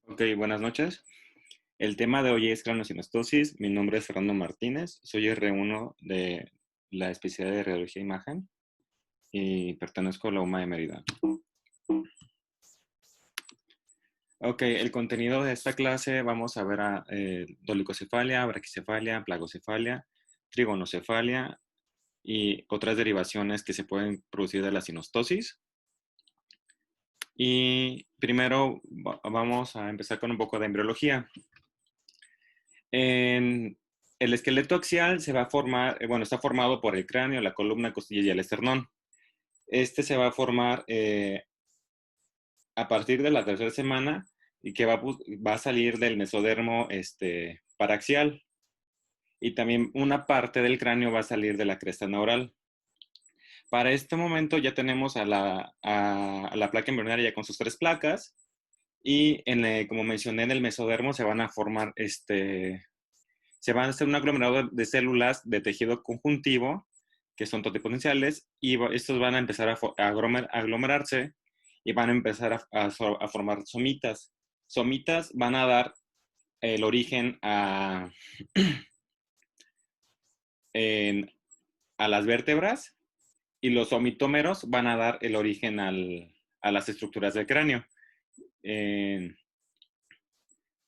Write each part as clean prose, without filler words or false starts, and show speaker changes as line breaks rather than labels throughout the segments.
Ok, buenas noches. El tema de hoy es craniosynostosis. Mi nombre es Fernando Martínez. Soy R1 de la especialidad de radiología e imagen y pertenezco a la UMA de Mérida. Ok, el contenido de esta clase vamos a ver a dolicocefalia, braquicefalia, plagocefalia, trigonocefalia y otras derivaciones que se pueden producir de la sinostosis. Y primero vamos a empezar con un poco de embriología. En el esqueleto axial se va a formar, está formado por el cráneo, la columna, costilla y el esternón. Este se va a formar a partir de la tercera semana y que va a salir del mesodermo paraxial. Y también una parte del cráneo va a salir de la cresta neural. Para este momento ya tenemos a la placa embrionaria con sus tres placas y como mencioné en el mesodermo se van a formar se van a hacer un aglomerado de células de tejido conjuntivo, que son totipotenciales, y estos van a empezar a aglomerarse y van a empezar a formar somitas. Somitas van a dar el origen a las vértebras y los somitómeros van a dar el origen a las estructuras del cráneo. Eh,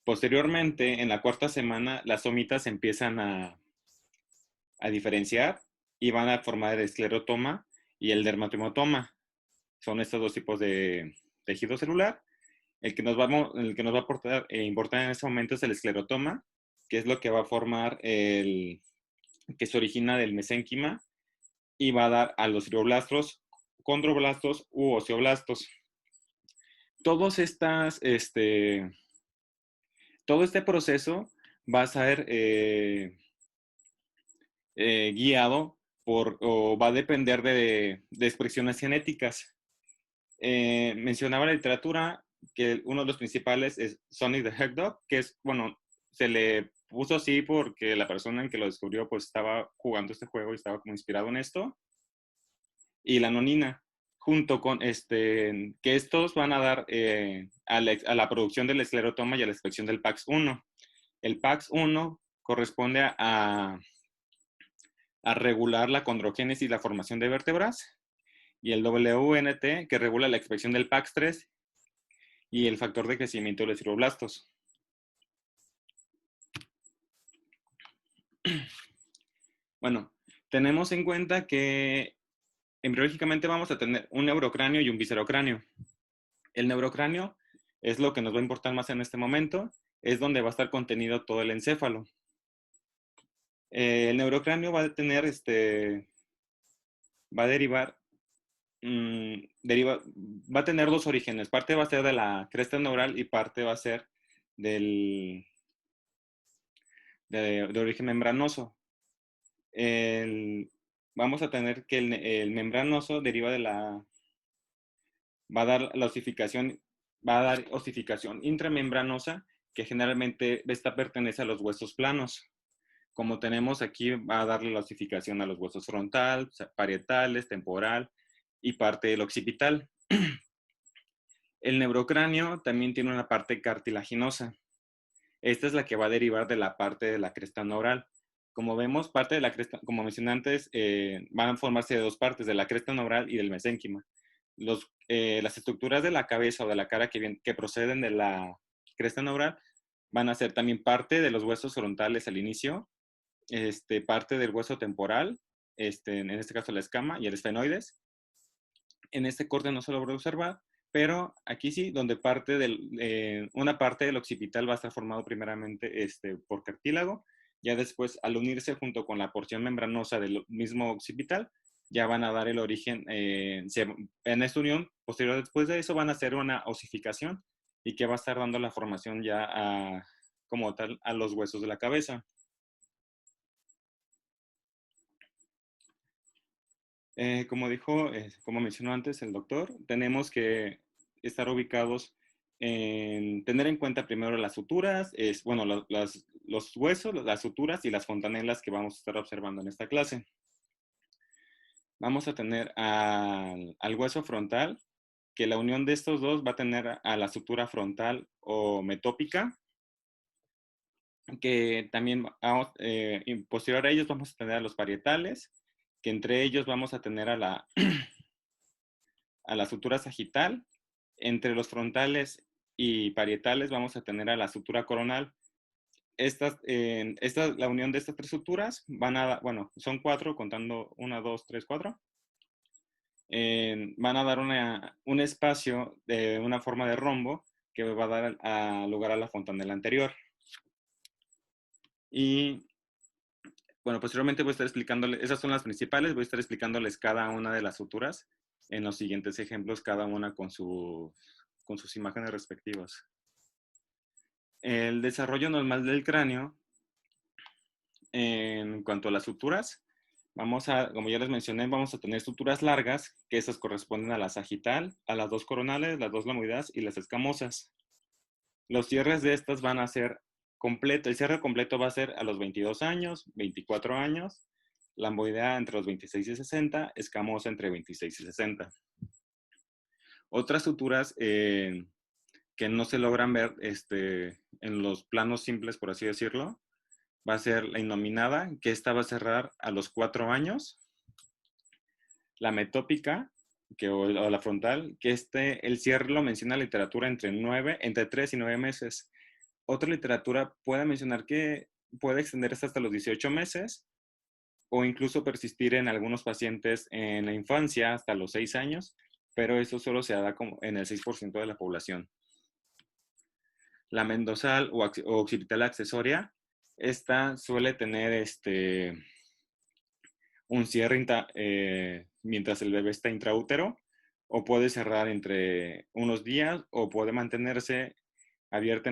Posteriormente, en la cuarta semana, las somitas empiezan a diferenciar y van a formar el esclerotoma y el dermatohematoma. Son estos dos tipos de tejido celular. El que nos va a importar en este momento es el esclerotoma, que es lo que va a formar que se origina del mesénquima y va a dar a los fibroblastos, condroblastos u osteoblastos. Todos estas, todo este proceso va a ser guiado o va a depender de expresiones genéticas. Mencionaba la literatura que uno de los principales es Sonic the Hedgehog, que es, bueno, se le puso así porque la persona en que lo descubrió pues estaba jugando este juego y estaba como inspirado en esto. Y la nonina, junto con que estos van a dar a la producción del esclerotoma y a la expresión del PAX1. El PAX1 corresponde a regular la condrogénesis y la formación de vértebras, y el WNT, que regula la expresión del PAX3 y el factor de crecimiento de los fibroblastos. Bueno, tenemos en cuenta que embriológicamente vamos a tener un neurocráneo y un viscerocráneo. El neurocráneo es lo que nos va a importar más en este momento, es donde va a estar contenido todo el encéfalo. El neurocráneo va a tener, va a derivar, va a tener dos orígenes. Parte va a ser de la cresta neural y parte va a ser de origen membranoso. Vamos a tener que el membranoso deriva va a dar la osificación, va a dar osificación intramembranosa, que generalmente esta pertenece a los huesos planos. Como tenemos aquí, va a darle la osificación a los huesos frontal, parietales, temporal y parte del occipital. El neurocráneo también tiene una parte cartilaginosa. Esta es la que va a derivar de la parte de la cresta neural. Como vemos, parte de la cresta, como mencioné antes, van a formarse de dos partes, de la cresta neural y del mesénquima. Las estructuras de la cabeza o de la cara que proceden de la cresta neural van a ser también parte de los huesos frontales al inicio, parte del hueso temporal, en este caso la escama y el esfenoides. En este corte no se logra observar, pero aquí sí, donde una parte del occipital va a estar formado primeramente por cartílago, ya después al unirse junto con la porción membranosa del mismo occipital, ya van a dar el origen, en esta unión, posterior después de eso van a hacer una osificación y que va a estar dando la formación ya como tal a los huesos de la cabeza. Como mencionó antes el doctor, tenemos que estar ubicados tener en cuenta primero las suturas, los huesos, las suturas y las fontanelas que vamos a estar observando en esta clase. Vamos a tener al hueso frontal, que la unión de estos dos va a tener a la sutura frontal o metópica, que también posterior a ellos vamos a tener a los parietales, que entre ellos vamos a tener a la sutura sagital. Entre los frontales y parietales vamos a tener a la sutura coronal. La unión de estas tres suturas bueno, son 4, contando 1, 2, 3, 4. Van a dar un espacio de una forma de rombo que va a dar lugar a la fontanela anterior. Y bueno, posteriormente voy a estar explicándoles, esas son las principales, voy a estar explicándoles cada una de las suturas en los siguientes ejemplos, cada una con sus imágenes respectivas. El desarrollo normal del cráneo, en cuanto a las suturas, como ya les mencioné, vamos a tener suturas largas, que esas corresponden a la sagital, a las dos coronales, las dos lamboideas y las escamosas. Los cierres de estas van a ser completo. El cierre completo va a ser a los 22 años, 24 años, lamboidea entre los 26 y 60, escamosa entre 26 y 60. Otras suturas que no se logran ver en los planos simples, por así decirlo, va a ser la innominada, que esta va a cerrar a los 4 años. La metópica, o la frontal, que el cierre lo menciona la literatura entre 3 y 9 meses. Otra literatura puede mencionar que puede extenderse hasta los 18 meses o incluso persistir en algunos pacientes en la infancia hasta los 6 años, pero eso solo se da como en el 6% de la población. La mendosal o occipital accesoria, esta suele tener un cierre mientras el bebé está intraútero, o puede cerrar entre unos días o puede mantenerse abierta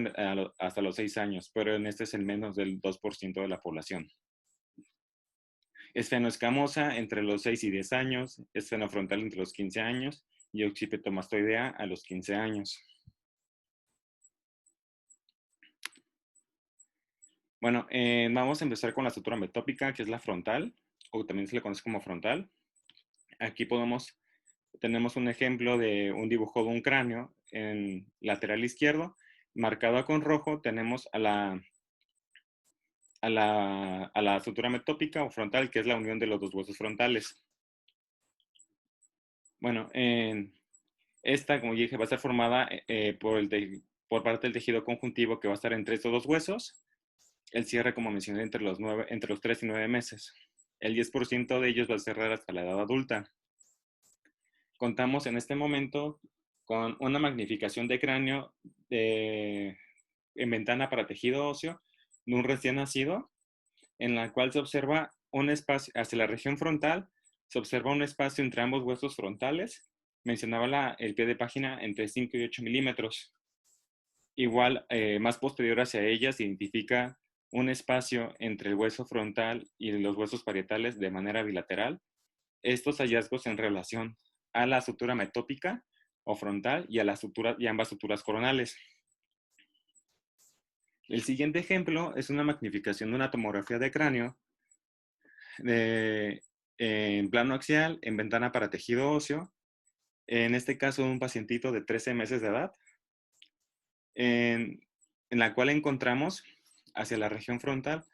hasta los 6 años, pero en este es el menos del 2% de la población. Esfenoescamosa entre los 6 y 10 años, esfenofrontal entre los 15 años y occipitomastoidea a los 15 años. Bueno, vamos a empezar con la sutura metópica, que es la frontal, o también se le conoce como frontal. Aquí tenemos un ejemplo de un dibujo de un cráneo en lateral izquierdo. Marcado con rojo tenemos a la sutura metópica o frontal, que es la unión de los dos huesos frontales. Bueno, esta, como dije, va a estar formada por parte del tejido conjuntivo, que va a estar entre estos dos huesos. El cierre, como mencioné, entre los 3 y 9 meses. El 10% de ellos va a cerrar hasta la edad adulta. Contamos en este momento con una magnificación de cráneo en ventana para tejido óseo de un recién nacido, en la cual se observa un espacio hacia la región frontal, se observa un espacio entre ambos huesos frontales. Mencionaba el pie de página entre 5 y 8 milímetros. Igual, más posterior hacia ella se identifica un espacio entre el hueso frontal y los huesos parietales de manera bilateral. Estos hallazgos en relación a la sutura metópica o frontal y a ambas suturas coronales. El siguiente ejemplo es una magnificación de una tomografía de cráneo en plano axial, en ventana para tejido óseo. En este caso, un pacientito de 13 meses de edad, en la cual encontramos hacia la región frontal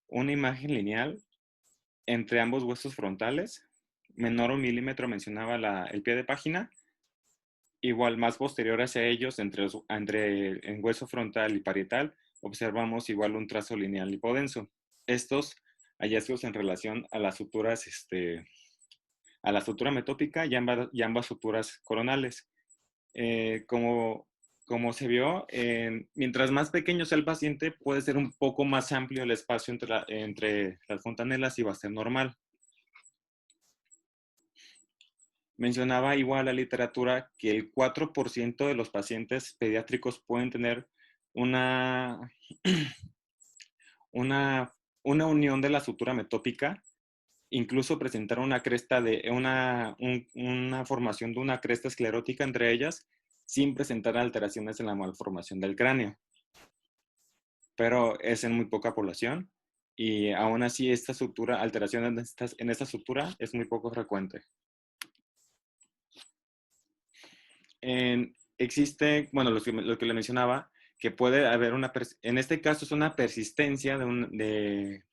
una imagen lineal entre ambos huesos frontales, menor a 1 milímetro mencionaba el pie de página. Igual, más posterior hacia ellos, entre el hueso frontal y parietal, observamos igual un trazo lineal hipodenso. Estos hallazgos en relación a las suturas, a la sutura metópica y ambas suturas coronales. Como se vio, mientras más pequeño sea el paciente, puede ser un poco más amplio el espacio entre las fontanelas y va a ser normal. Mencionaba igual la literatura que el 4% de los pacientes pediátricos pueden tener una unión de la sutura metópica, incluso presentar una formación de una cresta esclerótica entre ellas, sin presentar alteraciones en la malformación del cráneo. Pero es en muy poca población y aún así alteración en esta sutura es muy poco frecuente. Existe, bueno, lo que le mencionaba, que puede haber en este caso es una persistencia de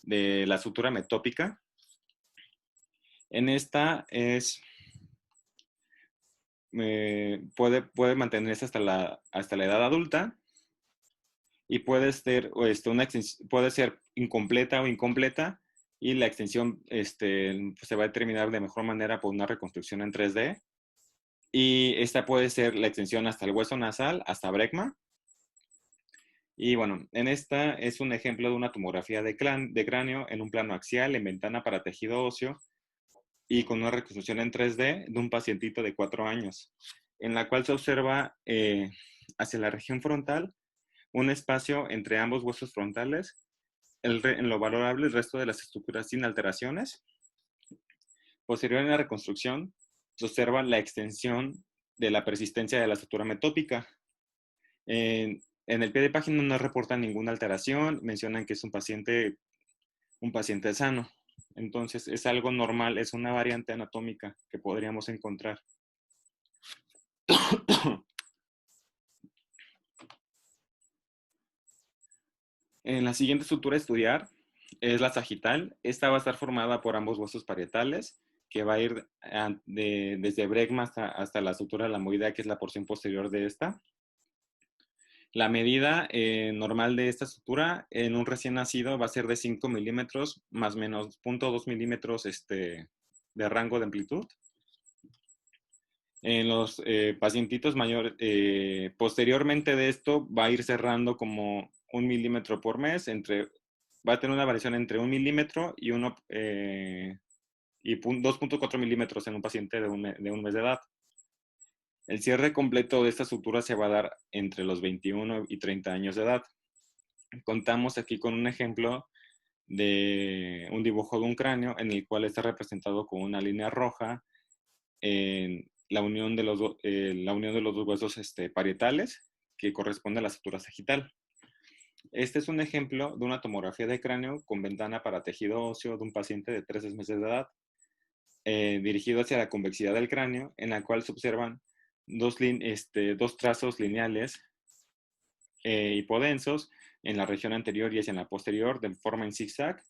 la sutura metópica. En esta puede mantenerse hasta la edad adulta y puede ser incompleta o incompleta, y la extensión pues, se va a determinar de mejor manera por una reconstrucción en 3D. Y esta puede ser la extensión hasta el hueso nasal, hasta brecma. Y bueno, en esta es un ejemplo de una tomografía de cráneo en un plano axial en ventana para tejido óseo y con una reconstrucción en 3D de un pacientito de 4 años, en la cual se observa hacia la región frontal un espacio entre ambos huesos frontales, en lo valorable el resto de las estructuras sin alteraciones. Posterior en la reconstrucción, se observa la extensión de la persistencia de la sutura metópica. En el pie de página no reportan ninguna alteración, mencionan que es un paciente sano. Entonces es algo normal, es una variante anatómica que podríamos encontrar. En la siguiente estructura a estudiar es la sagital. Esta va a estar formada por ambos huesos parietales, que va a ir desde brecma hasta la sutura lamoidea, que es la porción posterior de esta. La medida normal de esta sutura en un recién nacido va a ser de 5 milímetros más o menos 0.2 milímetros de rango de amplitud. En los pacientitos mayores, posteriormente de esto va a ir cerrando como 1 milímetro por mes, va a tener una variación entre 1 milímetro y 2.4 milímetros en un paciente de un mes de edad. El cierre completo de esta sutura se va a dar entre los 21 y 30 años de edad. Contamos aquí con un ejemplo de un dibujo de un cráneo en el cual está representado con una línea roja en la unión de los dos huesos parietales, que corresponde a la sutura sagital. Este es un ejemplo de una tomografía de cráneo con ventana para tejido óseo de un paciente de 13 meses de edad, dirigido hacia la convexidad del cráneo, en la cual se observan dos trazos lineales hipodensos en la región anterior y hacia la posterior, de forma en zigzag,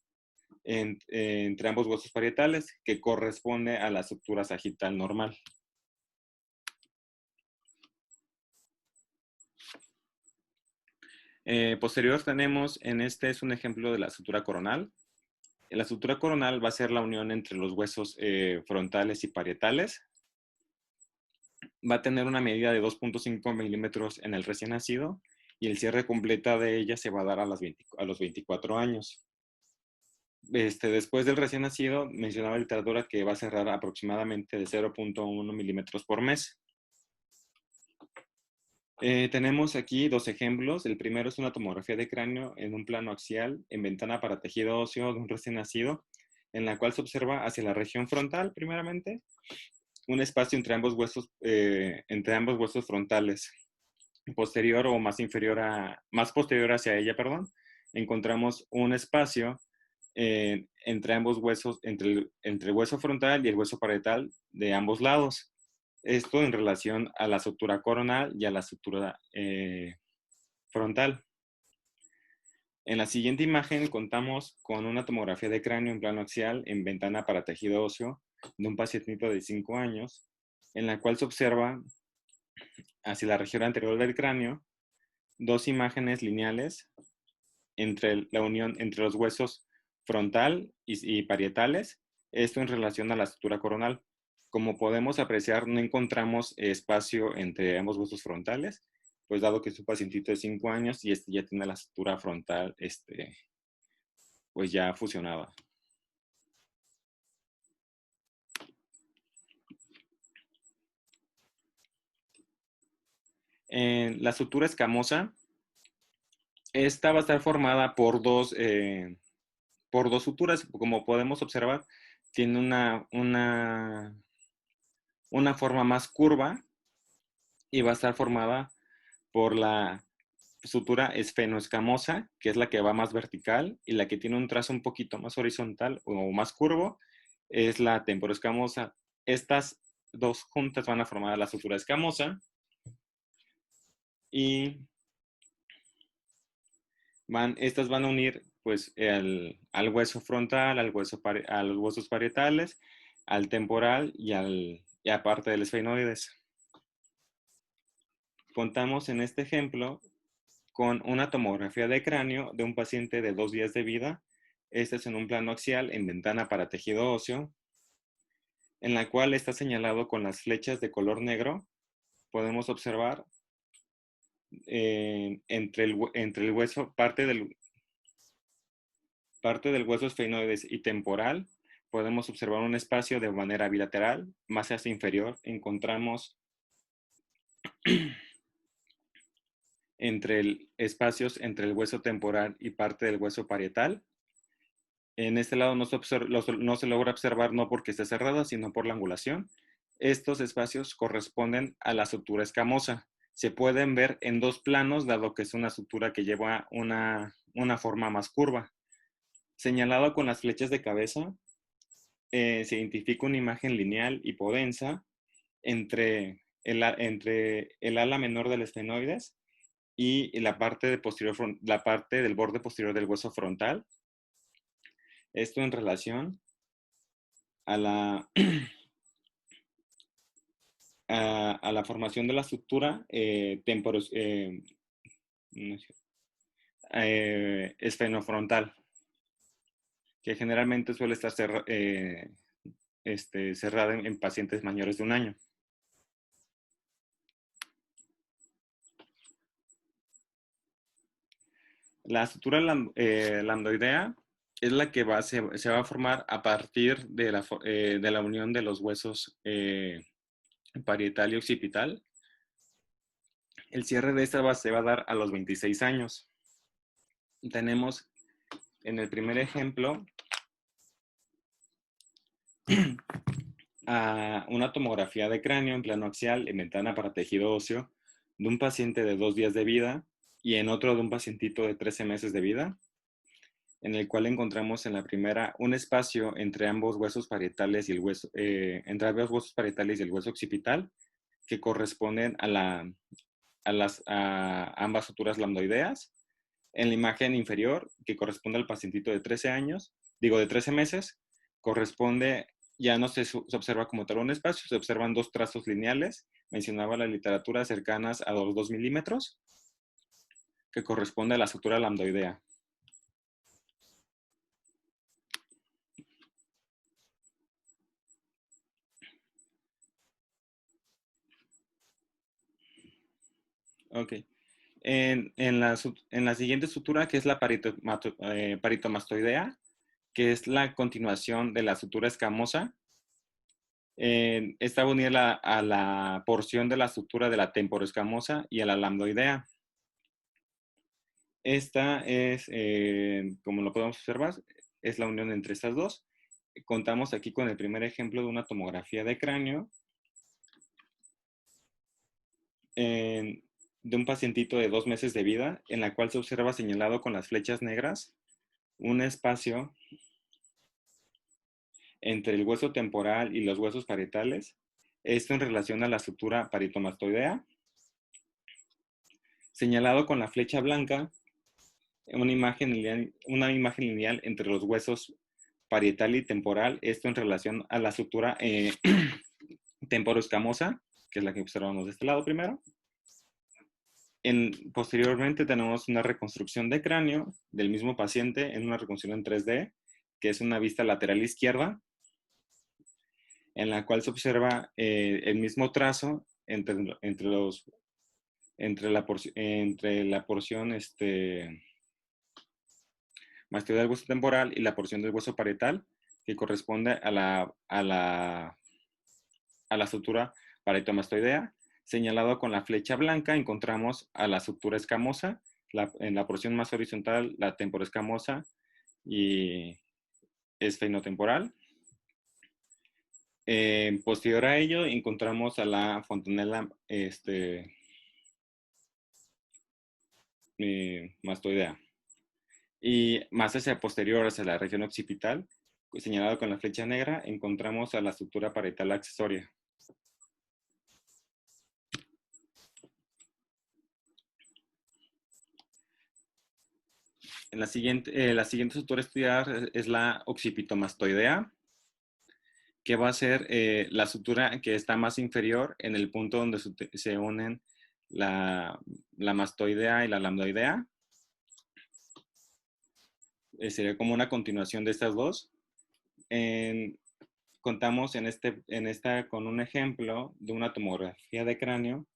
entre ambos huesos parietales, que corresponde a la sutura sagital normal. Posterior tenemos, es un ejemplo de la sutura coronal. La sutura coronal va a ser la unión entre los huesos frontales y parietales. Va a tener una medida de 2.5 milímetros en el recién nacido y el cierre completa de ella se va a dar a los 24 años. Después del recién nacido, mencionaba la literatura que va a cerrar aproximadamente de 0.1 milímetros por mes. Tenemos aquí dos ejemplos. El primero es una tomografía de cráneo en un plano axial en ventana para tejido óseo de un recién nacido, en la cual se observa hacia la región frontal, primeramente, un espacio entre ambos huesos frontales. Posterior o más posterior hacia ella, encontramos un espacio entre ambos huesos, entre el hueso frontal y el hueso parietal de ambos lados. Esto en relación a la sutura coronal y a la sutura frontal. En la siguiente imagen contamos con una tomografía de cráneo en plano axial en ventana para tejido óseo de un pacientito de 5 años, en la cual se observa hacia la región anterior del cráneo dos imágenes lineales entre la unión entre los huesos frontal y parietales, esto en relación a la sutura coronal. Como podemos apreciar, no encontramos espacio entre ambos huesos frontales, pues dado que es un pacientito de 5 años y ya tiene la sutura frontal pues ya fusionada. La sutura escamosa, esta va a estar formada por dos suturas. Como podemos observar, tiene una forma más curva y va a estar formada por la sutura esfenoescamosa, que es la que va más vertical, y la que tiene un trazo un poquito más horizontal o más curvo es la temporoescamosa. Estas dos juntas van a formar la sutura escamosa y estas van a unir pues al hueso frontal, a los huesos parietales, al temporal y a parte del esfenoides. Contamos en este ejemplo con una tomografía de cráneo de un paciente de 2 días de vida. Este es en un plano axial en ventana para tejido óseo, en la cual está señalado con las flechas de color negro. Podemos observar entre el hueso, parte del hueso esfenoides y temporal, podemos observar un espacio de manera bilateral. Más hacia inferior encontramos espacios entre el hueso temporal y parte del hueso parietal. En este lado no se logra observar no porque esté cerrado, sino por la angulación. Estos espacios corresponden a la sutura escamosa. Se pueden ver en dos planos, dado que es una sutura que lleva una forma más curva. Señalado con las flechas de cabeza, se identifica una imagen lineal hipodensa entre el ala menor del esfenoides y la parte del borde posterior del hueso frontal. Esto en relación a la, a la formación de la estructura esfenofrontal, que generalmente suele estar cerrada en pacientes mayores de 1 año. La sutura lambdoidea es la que se va a formar a partir de la unión de los huesos parietal y occipital. El cierre de esta se va a dar a los 26 años. Tenemos en el primer ejemplo una tomografía de cráneo en plano axial en ventana para tejido óseo de un paciente de 2 días de vida y en otro de un pacientito de 13 meses de vida, en el cual encontramos en la primera un espacio entre ambos huesos parietales y el hueso, entre ambos huesos parietales y el hueso occipital, que corresponden a ambas suturas lambdoideas. En la imagen inferior, que corresponde al pacientito de 13 meses, corresponde, ya no se observa como tal un espacio, se observan 2 trazos lineales, mencionaba la literatura, cercanas a los 2 milímetros, que corresponde a la sutura lambdoidea. Ok. En la siguiente sutura, que es la paritomastoidea, que es la continuación de la sutura escamosa, esta va unida a la porción de la sutura de la temporoescamosa y a la lambdoidea. Esta es, como lo podemos observar, es la unión entre estas dos. Contamos aquí con el primer ejemplo de una tomografía de cráneo de un pacientito de 2 meses de vida, en la cual se observa señalado con las flechas negras un espacio entre el hueso temporal y los huesos parietales. Esto en relación a la sutura paritomastoidea. Señalado con la flecha blanca, una imagen lineal entre los huesos parietal y temporal. Esto en relación a la sutura temporoescamosa, que es la que observamos de este lado primero. Posteriormente tenemos una reconstrucción de cráneo del mismo paciente en una reconstrucción en 3D, que es una vista lateral izquierda, en la cual se observa el mismo trazo entre la porción mastoidea del hueso temporal y la porción del hueso parietal, que corresponde a la sutura paretomastoidea. Señalado con la flecha blanca, encontramos a la sutura escamosa, en la porción más horizontal, la temporoescamosa y esfenotemporal. Posterior a ello, encontramos a la fontanela mastoidea. Y más hacia posterior, hacia la región occipital, señalado con la flecha negra, encontramos a la sutura parietal accesoria. La siguiente sutura a estudiar es la occipitomastoidea, que va a ser la sutura que está más inferior en el punto donde se unen la mastoidea y la lambdoidea. Sería como una continuación de estas dos. Contamos en esta con un ejemplo de una tomografía de cráneo.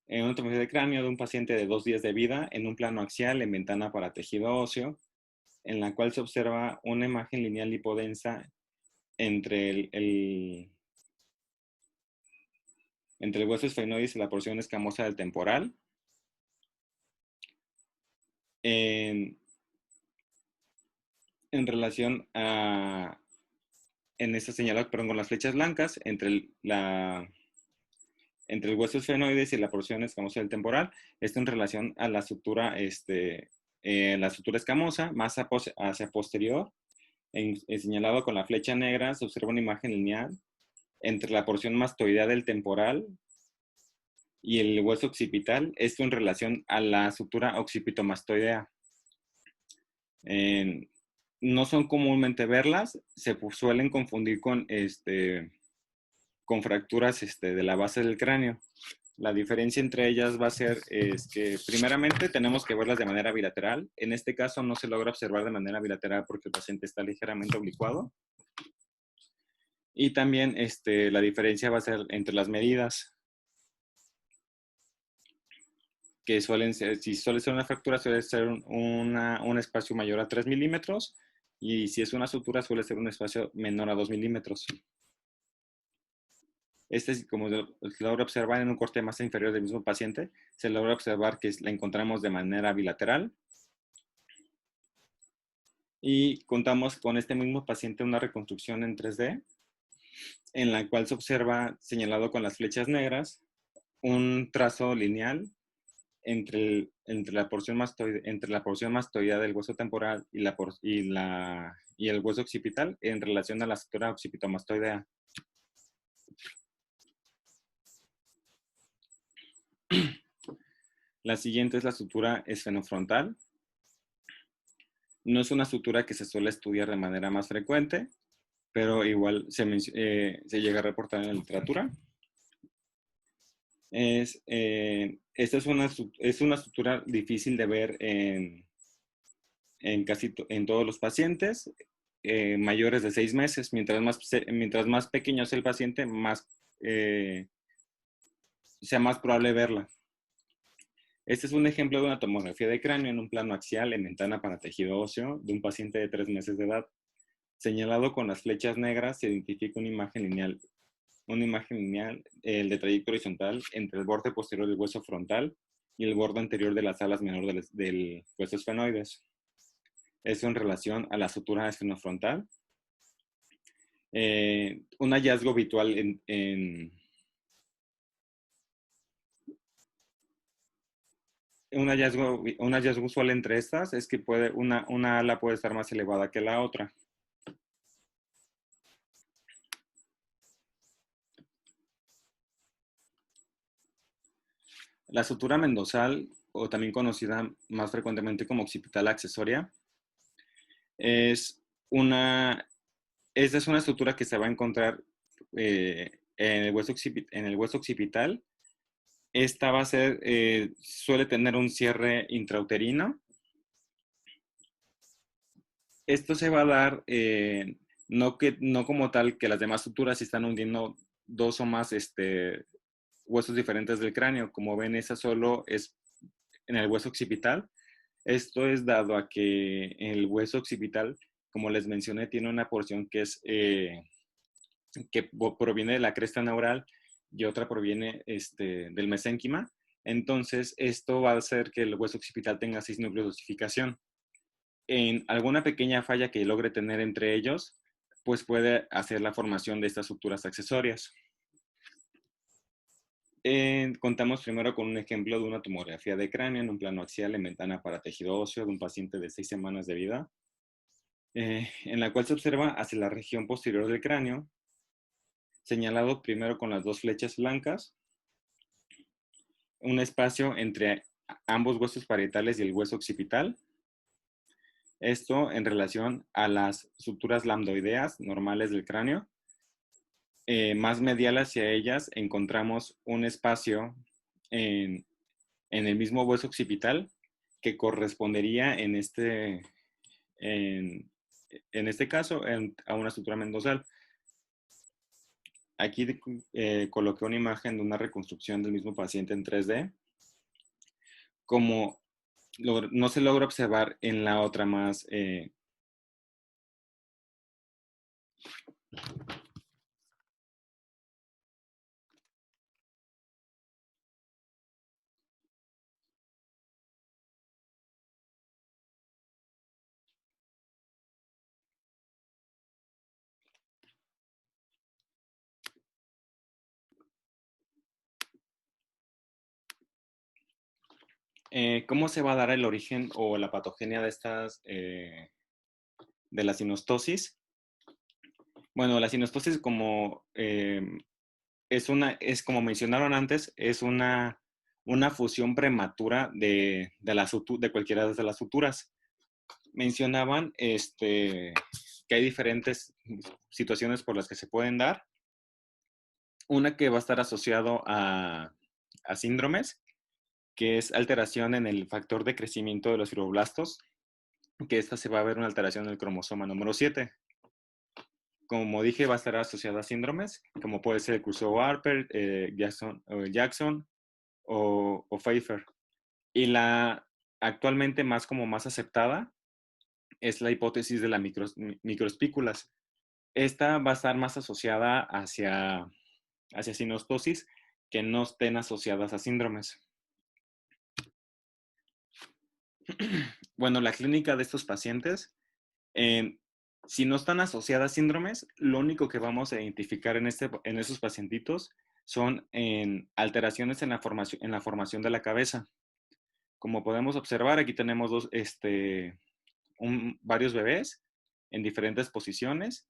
En una tomografía de cráneo de un paciente de 2 días de vida en un plano axial en ventana para tejido óseo, en la cual se observa una imagen lineal hipodensa entre entre el hueso esfenoides y la porción escamosa del temporal. En relación a, en esta señalada, perdón, con las flechas blancas, entre el hueso esfenoides y la porción escamosa del temporal. Esto en relación a la sutura, la sutura escamosa, más hacia posterior, señalado con la flecha negra, se observa una imagen lineal entre la porción mastoidea del temporal y el hueso occipital, esto en relación a la sutura occipitomastoidea. No son comúnmente verlas, se suelen confundir con fracturas de la base del cráneo. La diferencia entre ellas va a ser que primeramente tenemos que verlas de manera bilateral. En este caso no se logra observar de manera bilateral porque el paciente está ligeramente oblicuado. Y también la diferencia va a ser entre las medidas, que suelen ser, si suele ser una fractura, suele ser un espacio mayor a 3 milímetros, y si es una sutura, suele ser un espacio menor a 2 milímetros. Como se logra observar en un corte de masa inferior del mismo paciente, se logra observar que la encontramos de manera bilateral. Y contamos con este mismo paciente una reconstrucción en 3D, en la cual se observa, señalado con las flechas negras, un trazo lineal entre la porción mastoidea del hueso temporal y el hueso occipital en relación a la sutura occipitomastoidea. La siguiente es la sutura esfenofrontal. No es una sutura que se suele estudiar de manera más frecuente, pero igual se llega a reportar en la literatura. Esta es una sutura difícil de ver en todos los pacientes mayores de 6 meses. Mientras más pequeño es el paciente, sea más probable verla. Este es un ejemplo de una tomografía de cráneo en un plano axial en ventana para tejido óseo de un paciente de 3 meses de edad. Señalado con las flechas negras, se identifica una imagen lineal, de trayectoria horizontal entre el borde posterior del hueso frontal y el borde anterior de las alas menor del hueso esfenoides. Esto en relación a la sutura esfenofrontal. Un hallazgo habitual un hallazgo usual entre estas es que una ala puede estar más elevada que la otra. La sutura mendozal, o también conocida más frecuentemente como occipital accesoria, esta es una estructura que se va a encontrar en el hueso occipital. Esta va a ser, suele tener un cierre intrauterino. Esto se va a dar, no como tal que las demás suturas se están hundiendo 2 o más huesos diferentes del cráneo. Como ven, esa solo es en el hueso occipital. Esto es dado a que el hueso occipital, como les mencioné, tiene una porción que proviene de la cresta neural y otra proviene del mesénquima. Entonces, esto va a hacer que el hueso occipital tenga 6 núcleos de osificación. En alguna pequeña falla que logre tener entre ellos, pues puede hacer la formación de estas suturas accesorias. Contamos primero con un ejemplo de una tomografía de cráneo en un plano axial en ventana para tejido óseo de un paciente de 6 semanas de vida, en la cual se observa hacia la región posterior del cráneo, señalado primero con las 2 flechas blancas, un espacio entre ambos huesos parietales y el hueso occipital. Esto en relación a las suturas lambdoideas normales del cráneo. Más medial hacia ellas encontramos un espacio en el mismo hueso occipital que correspondería en, en este caso a una sutura mendorsal. Aquí coloqué una imagen de una reconstrucción del mismo paciente en 3D. Como no se logra observar en la otra más ¿cómo se va a dar el origen o la patogenia de estas, de la sinostosis? Bueno, la sinostosis es como mencionaron antes, es una fusión prematura de cualquiera de las suturas. Mencionaban que hay diferentes situaciones por las que se pueden dar. Una que va a estar asociado a síndromes, que es alteración en el factor de crecimiento de los fibroblastos, que esta se va a ver una alteración en el cromosoma número 7. Como dije, va a estar asociada a síndromes, como puede ser el Creutzfeldt-Jakob, Jackson o Pfeiffer. Y la actualmente más aceptada es la hipótesis de las microespículas. Esta va a estar más asociada hacia sinostosis que no estén asociadas a síndromes. Bueno, la clínica de estos pacientes, si no están asociadas a síndromes, lo único que vamos a identificar en esos pacientitos son alteraciones en la formación de la cabeza. Como podemos observar, aquí tenemos varios bebés en diferentes posiciones.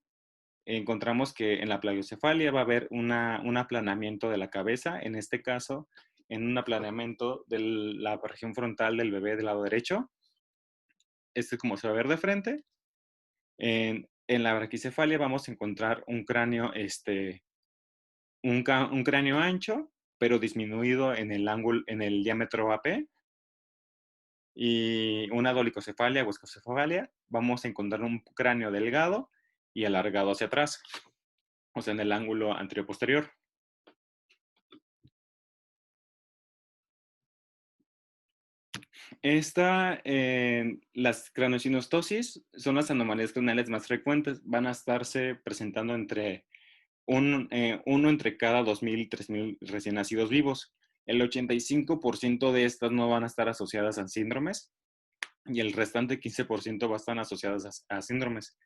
Encontramos que en la plagiocefalia va a haber un aplanamiento de la cabeza, en este caso, en un aplanamiento de la región frontal del bebé del lado derecho. Este es como se va a ver de frente. En la braquicefalia vamos a encontrar un cráneo, un cráneo ancho, pero disminuido en el diámetro AP. Y una dolicocefalia o escocefalia, vamos a encontrar un cráneo delgado y alargado hacia atrás, o sea, en el ángulo anterior-posterior. Las craniosynostosis son las anomalías craneales más frecuentes. Van a estarse presentando uno entre cada 2.000, 3.000 recién nacidos vivos. El 85% de estas no van a estar asociadas a síndromes y el restante 15% va a estar asociadas a síndromes.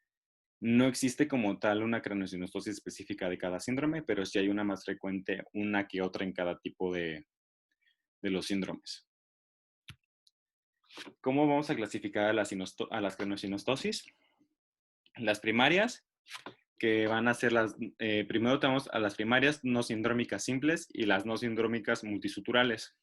No existe como tal una craniosynostosis específica de cada síndrome, pero sí hay una más frecuente, una que otra en cada tipo de los síndromes. ¿Cómo vamos a clasificar a las craniosynostosis? Las primarias, que van a ser primero tenemos a las primarias no sindrómicas simples y las no sindrómicas multisuturales.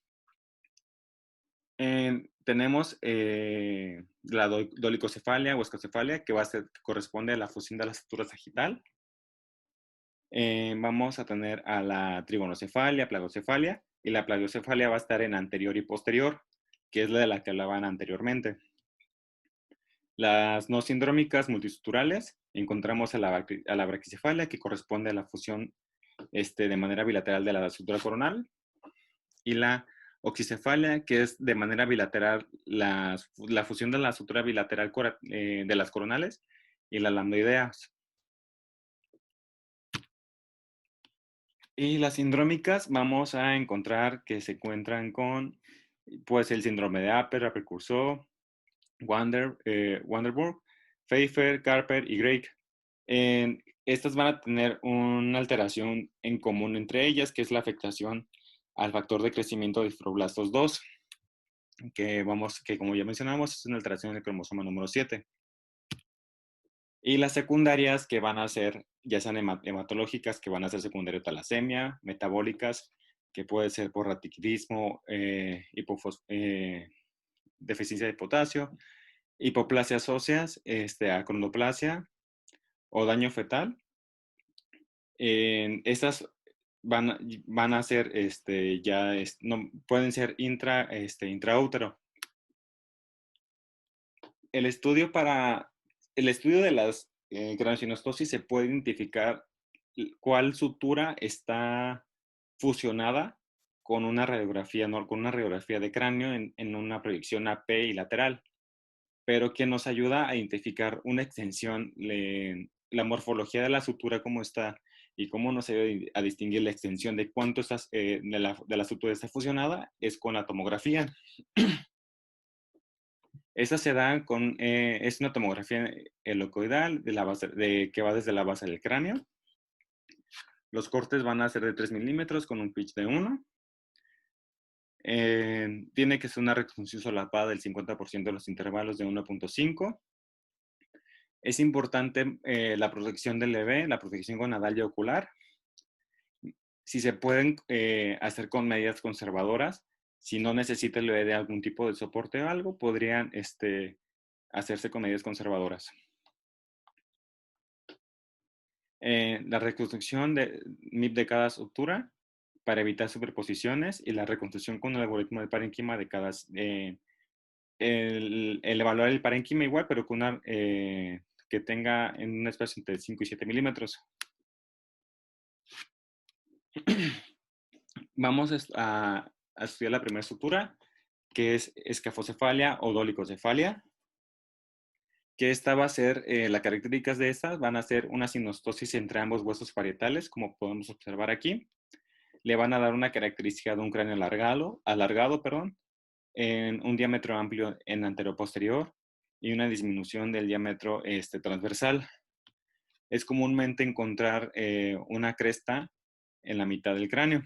Tenemos la dolicocefalia o escocefalia, que corresponde a la fusión de la sutura sagital. Vamos a tener a la trigonocefalia, plagocefalia, y la plagocefalia va a estar en anterior y posterior, que es la de la que hablaban anteriormente. Las no sindrómicas multisuturales, encontramos a la braquicefalia, que corresponde a la fusión de manera bilateral de la sutura coronal, y la oxicefalia, que es de manera bilateral la fusión de la sutura bilateral de las coronales y las lambdoideas. Y las sindrómicas vamos a encontrar que se encuentran con pues el síndrome de Apert, Apert-Cursor, Wanderburg, Pfeiffer, Carper y Greig. Estas van a tener una alteración en común entre ellas, que es la afectación al factor de crecimiento de fibroblastos 2, que como ya mencionamos, es una alteración en el cromosoma número 7. Y las secundarias que van a ser, ya sean hematológicas, que van a ser secundario talasemia, metabólicas, que puede ser por ratiquidismo, deficiencia de potasio, hipoplasias óseas, acondroplasia o daño fetal. Estas van a ser, no, pueden ser intraútero. El estudio de las granulocitosis se puede identificar cuál sutura está fusionada con una radiografía, ¿no? Con una radiografía de cráneo en una proyección AP y lateral, pero que nos ayuda a identificar una extensión, la morfología de la sutura, cómo está y cómo nos ayuda a distinguir la extensión de cuánto de la sutura está fusionada, es con la tomografía. Esa se da es una tomografía helicoidal que va desde la base del cráneo. Los cortes van a ser de 3 milímetros con un pitch de 1. Tiene que ser una reconstrucción solapada del 50% de los intervalos de 1.5. Es importante la protección del EV, la protección gonadal y ocular. Si se pueden hacer con medidas conservadoras, si no necesita el EV de algún tipo de soporte o algo, podrían hacerse con medidas conservadoras. La reconstrucción de MIP de cada sutura para evitar superposiciones y la reconstrucción con el algoritmo de parénquima de cada... el evaluar el parénquima igual, pero con una, que tenga en un espacio entre 5 y 7 milímetros. Vamos a estudiar la primera sutura, que es escafocefalia o dolicocefalia, que esta va a ser, las características de estas van a ser una sinostosis entre ambos huesos parietales, como podemos observar aquí. Le van a dar una característica de un cráneo alargado, en un diámetro amplio en anteroposterior y una disminución del diámetro transversal. Es comúnmente encontrar una cresta en la mitad del cráneo.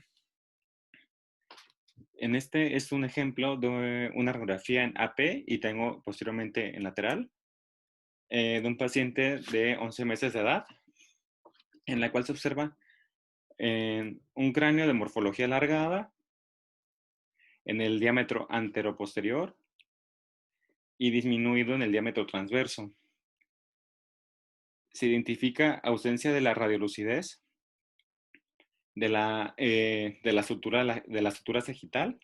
En este es un ejemplo de una radiografía en AP y tengo posteriormente en lateral de un paciente de 11 meses de edad, en la cual se observa un cráneo de morfología alargada en el diámetro anteroposterior y disminuido en el diámetro transverso. Se identifica ausencia de la radiolucidez de la sutura sagital.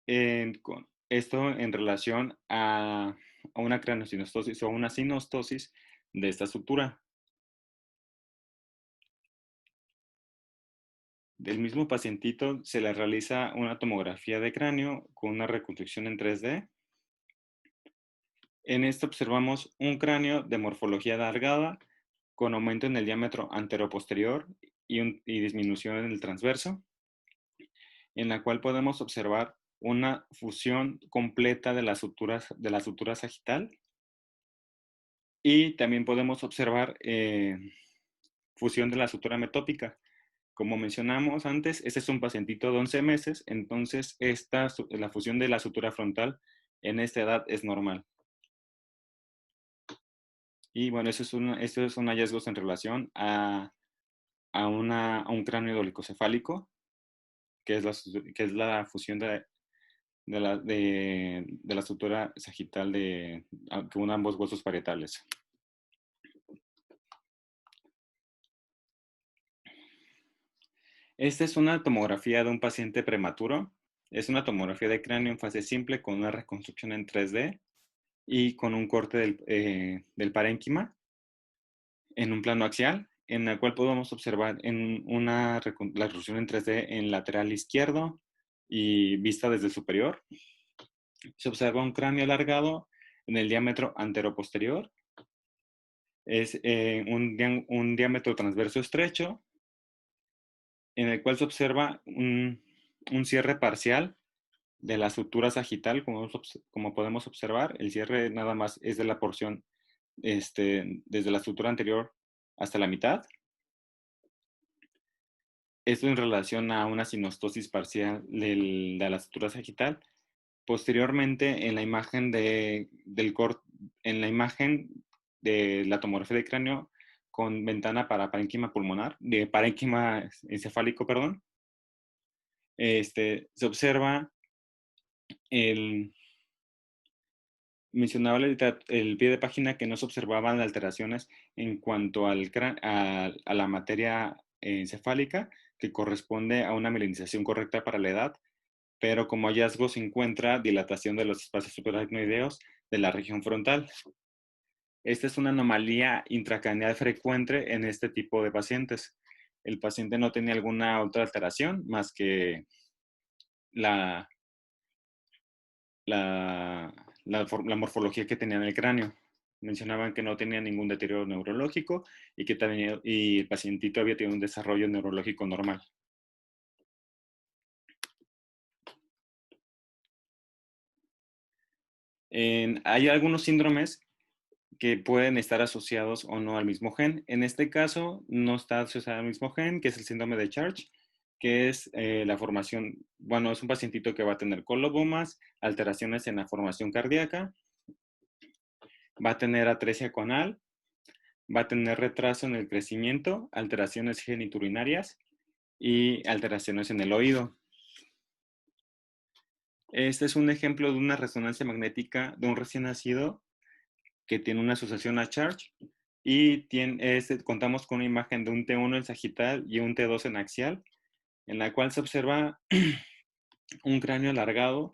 Esto en relación a una craneosinostosis o una sinostosis de esta sutura. Del mismo pacientito se le realiza una tomografía de cráneo con una reconstrucción en 3D. En esto observamos un cráneo de morfología alargada con aumento en el diámetro anteroposterior y disminución en el transverso, en la cual podemos observar una fusión completa de la sutura sagital y también podemos observar fusión de la sutura metópica. Como mencionamos antes, este es un pacientito de 11 meses, entonces la fusión de la sutura frontal en esta edad es normal. Y bueno, estos son hallazgos en relación a un cráneo dolicocefálico, que es la fusión de la sutura sagital que une ambos huesos parietales. Esta es una tomografía de un paciente prematuro. Es una tomografía de cráneo en fase simple con una reconstrucción en 3D y con un corte del parénquima en un plano axial, en el cual podemos observar la reconstrucción en 3D en lateral izquierdo y vista desde el superior. Se observa un cráneo alargado en el diámetro anteroposterior. Es un diámetro transverso estrecho, en el cual se observa un cierre parcial de la sutura sagital, como podemos observar. El cierre nada más es de la porción desde la sutura anterior hasta la mitad. Esto en relación a una sinostosis parcial de la sutura sagital. Posteriormente, en la imagen en la imagen de la tomografía de cráneo con ventana para parénquima pulmonar, de parénquima encefálico, perdón, Se observa mencionaba el pie de página que no se observaban alteraciones en cuanto a la materia encefálica, que corresponde a una mielinización correcta para la edad, pero como hallazgo se encuentra dilatación de los espacios supraracnoideos de la región frontal. Esta es una anomalía intracraneal frecuente en este tipo de pacientes. El paciente no tenía alguna otra alteración más que la, la morfología que tenía en el cráneo. Mencionaban que no tenía ningún deterioro neurológico y que también, y el pacientito había tenido un desarrollo neurológico normal. Hay algunos síndromes que pueden estar asociados o no al mismo gen. En este caso, no está asociado al mismo gen, que es el síndrome de Church, que es la formación, bueno, es un pacientito que va a tener colobomas, alteraciones en la formación cardíaca, va a tener atresia conal, va a tener retraso en el crecimiento, alteraciones geniturinarias y alteraciones en el oído. Este es un ejemplo de una resonancia magnética de un recién nacido que tiene una asociación a Church y contamos con una imagen de un T1 en sagital y un T2 en axial, en la cual se observa un cráneo alargado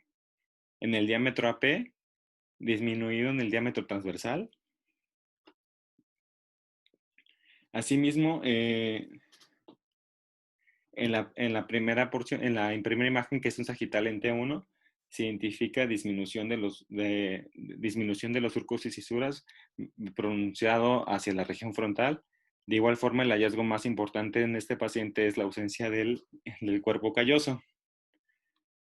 en el diámetro AP, disminuido en el diámetro transversal. Asimismo, en la primera porción, en la primera imagen, que es un sagital en T1, se identifica disminución disminución de los surcos y cisuras pronunciado hacia la región frontal. De igual forma, el hallazgo más importante en este paciente es la ausencia del cuerpo calloso.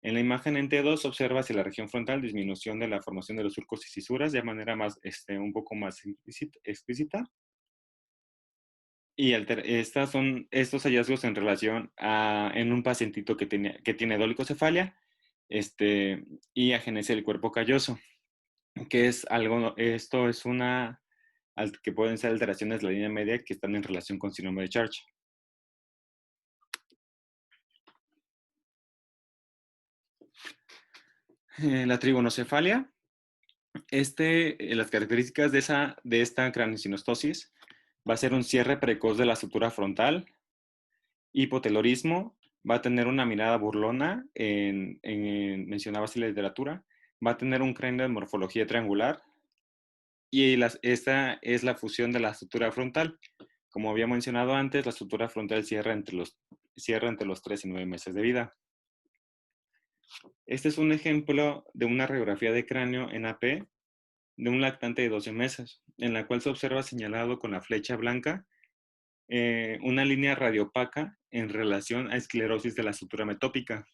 En la imagen en T2 observa hacia la región frontal disminución de la formación de los surcos y cisuras de manera un poco más explícita. Y son estos hallazgos en relación en un pacientito que tiene dolicocefalia y agenesia del cuerpo calloso, que es algo, esto es que pueden ser alteraciones de la línea media que están en relación con síndrome de Church. La trigonocefalia, las características de esta craneosinostosis va a ser un cierre precoz de la sutura frontal, hipotelorismo, va a tener una mirada burlona, mencionaba así la literatura, va a tener un cráneo de morfología triangular y esta es la fusión de la sutura frontal. Como había mencionado antes, la sutura frontal cierra entre los 3 y 9 meses de vida. Este es un ejemplo de una radiografía de cráneo en AP de un lactante de 12 meses, en la cual se observa señalado con la flecha blanca una línea radiopaca en relación a esclerosis de la sutura metópica.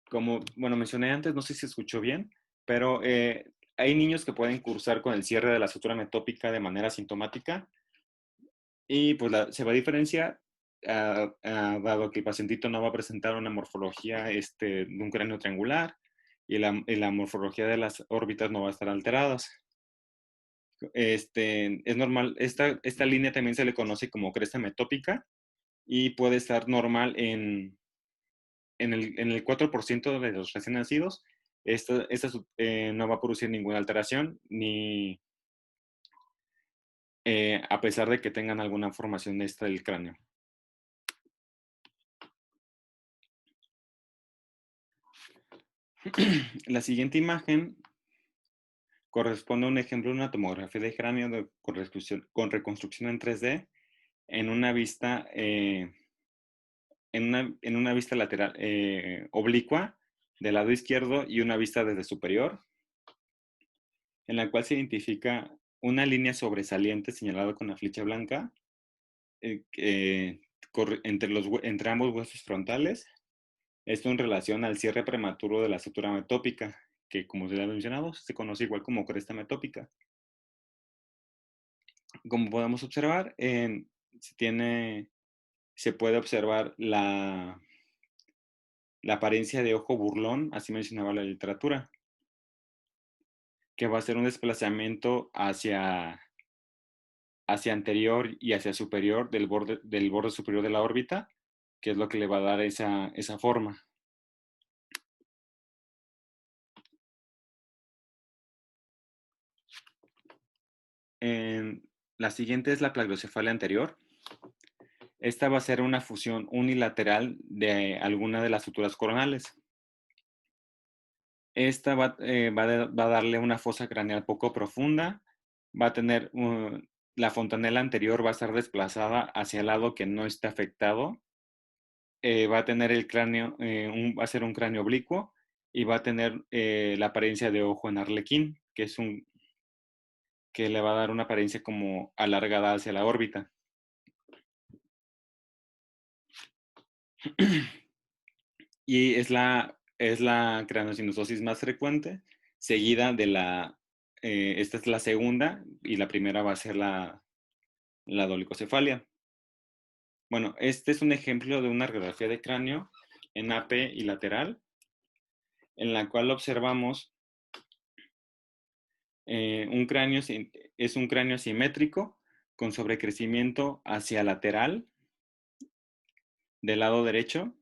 Como, bueno, mencioné antes, no sé si se escuchó bien, pero hay niños que pueden cursar con el cierre de la sutura metópica de manera sintomática y pues se va a diferenciar dado que el pacientito no va a presentar una morfología de un cráneo triangular y la morfología de las órbitas no va a estar alteradas. Es normal, esta línea también se le conoce como cresta metópica y puede estar normal en el 4% de los recién nacidos. Esta no va a producir ninguna alteración, ni a pesar de que tengan alguna formación extra del cráneo. La siguiente imagen corresponde a un ejemplo de una tomografía de cráneo con reconstrucción en 3D en una vista, en una vista lateral oblicua del lado izquierdo y una vista desde superior, en la cual se identifica una línea sobresaliente señalada con la flecha blanca entre ambos huesos frontales. Esto en relación al cierre prematuro de la sutura metópica, que como se ha mencionado, se conoce igual como cresta metópica. Como podemos observar, se puede observar la apariencia de ojo burlón, así mencionaba la literatura, que va a ser un desplazamiento hacia anterior y hacia superior del borde superior de la órbita, que es lo que le va a dar esa forma. La siguiente es la plagiocefalia anterior. Esta va a ser una fusión unilateral de alguna de las suturas coronales. Esta va a darle una fosa craneal poco profunda, va a tener la fontanela anterior va a estar desplazada hacia el lado que no está afectado, va a tener el cráneo, va a ser un cráneo oblicuo y va a tener la apariencia de ojo en arlequín, que le va a dar una apariencia como alargada hacia la órbita. Y es la craniosynostosis más frecuente, seguida de esta es la segunda y la primera va a ser la dolicocefalia. Bueno, este es un ejemplo de una radiografía de cráneo en AP y lateral, en la cual observamos es un cráneo simétrico con sobrecrecimiento hacia lateral del lado derecho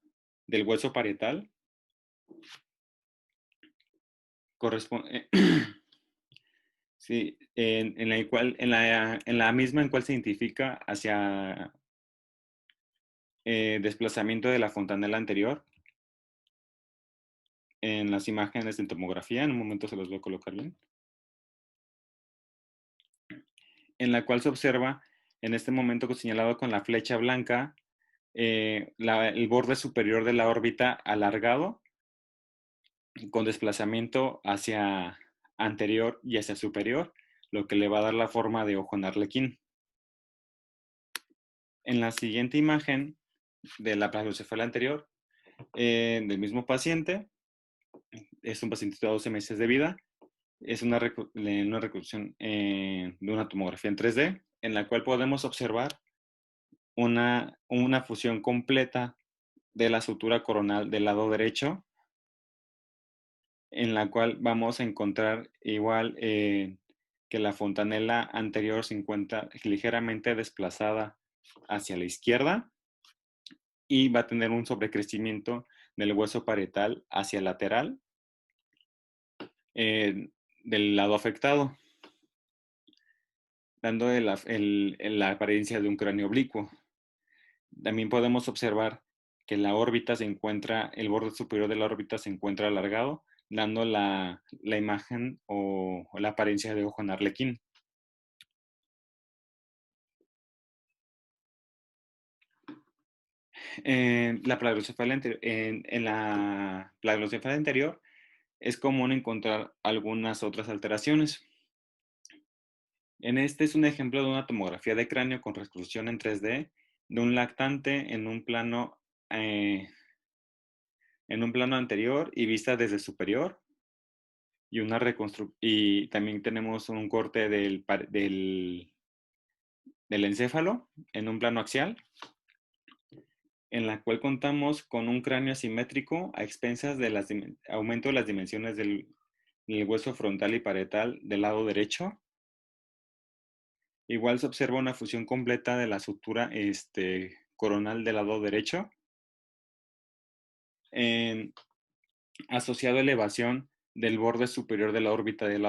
del hueso parietal. Sí, en la misma en cual se identifica hacia desplazamiento de la fontanela anterior. En las imágenes de tomografía, en un momento se los voy a colocar bien, en la cual se observa en este momento señalado con la flecha blanca el borde superior de la órbita alargado con desplazamiento hacia anterior y hacia superior, lo que le va a dar la forma de ojo en arlequín. En la siguiente imagen de la plagiocefalia anterior, del mismo paciente, es un paciente de 12 meses de vida, es una reconstrucción de una tomografía en 3D, en la cual podemos observar una fusión completa de la sutura coronal del lado derecho, en la cual vamos a encontrar igual que la fontanela anterior se encuentra ligeramente desplazada hacia la izquierda y va a tener un sobrecrecimiento del hueso parietal hacia el lateral del lado afectado, dando la apariencia de un cráneo oblicuo. También podemos observar que la órbita el borde superior de la órbita se encuentra alargado, dando la imagen o la apariencia de ojo en arlequín. En la plagiocefalia anterior es común encontrar algunas otras alteraciones. En este es un ejemplo de una tomografía de cráneo con reconstrucción en 3D de un lactante en un plano anterior y vista desde superior. Y también tenemos un corte del encéfalo en un plano axial, en la cual contamos con un cráneo asimétrico a expensas del aumento de las dimensiones del hueso frontal y parietal del lado derecho. Igual se observa una fusión completa de la sutura coronal del lado derecho, asociado a elevación del borde superior de la órbita del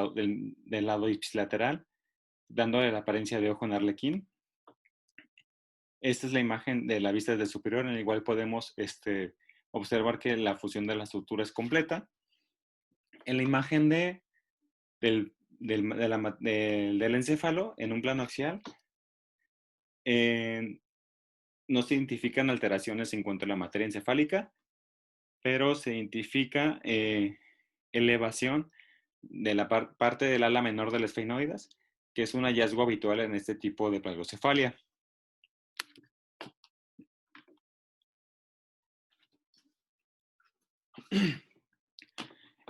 lado ipsilateral, dándole la apariencia de ojo en arlequín. Esta es la imagen de la vista desde superior, en la cual podemos observar que la fusión de la sutura es completa. En la imagen del encéfalo, en un plano axial, no se identifican alteraciones en cuanto a la materia encefálica, pero se identifica elevación de la parte del ala menor del esfenoides, que es un hallazgo habitual en este tipo de plagiocefalia.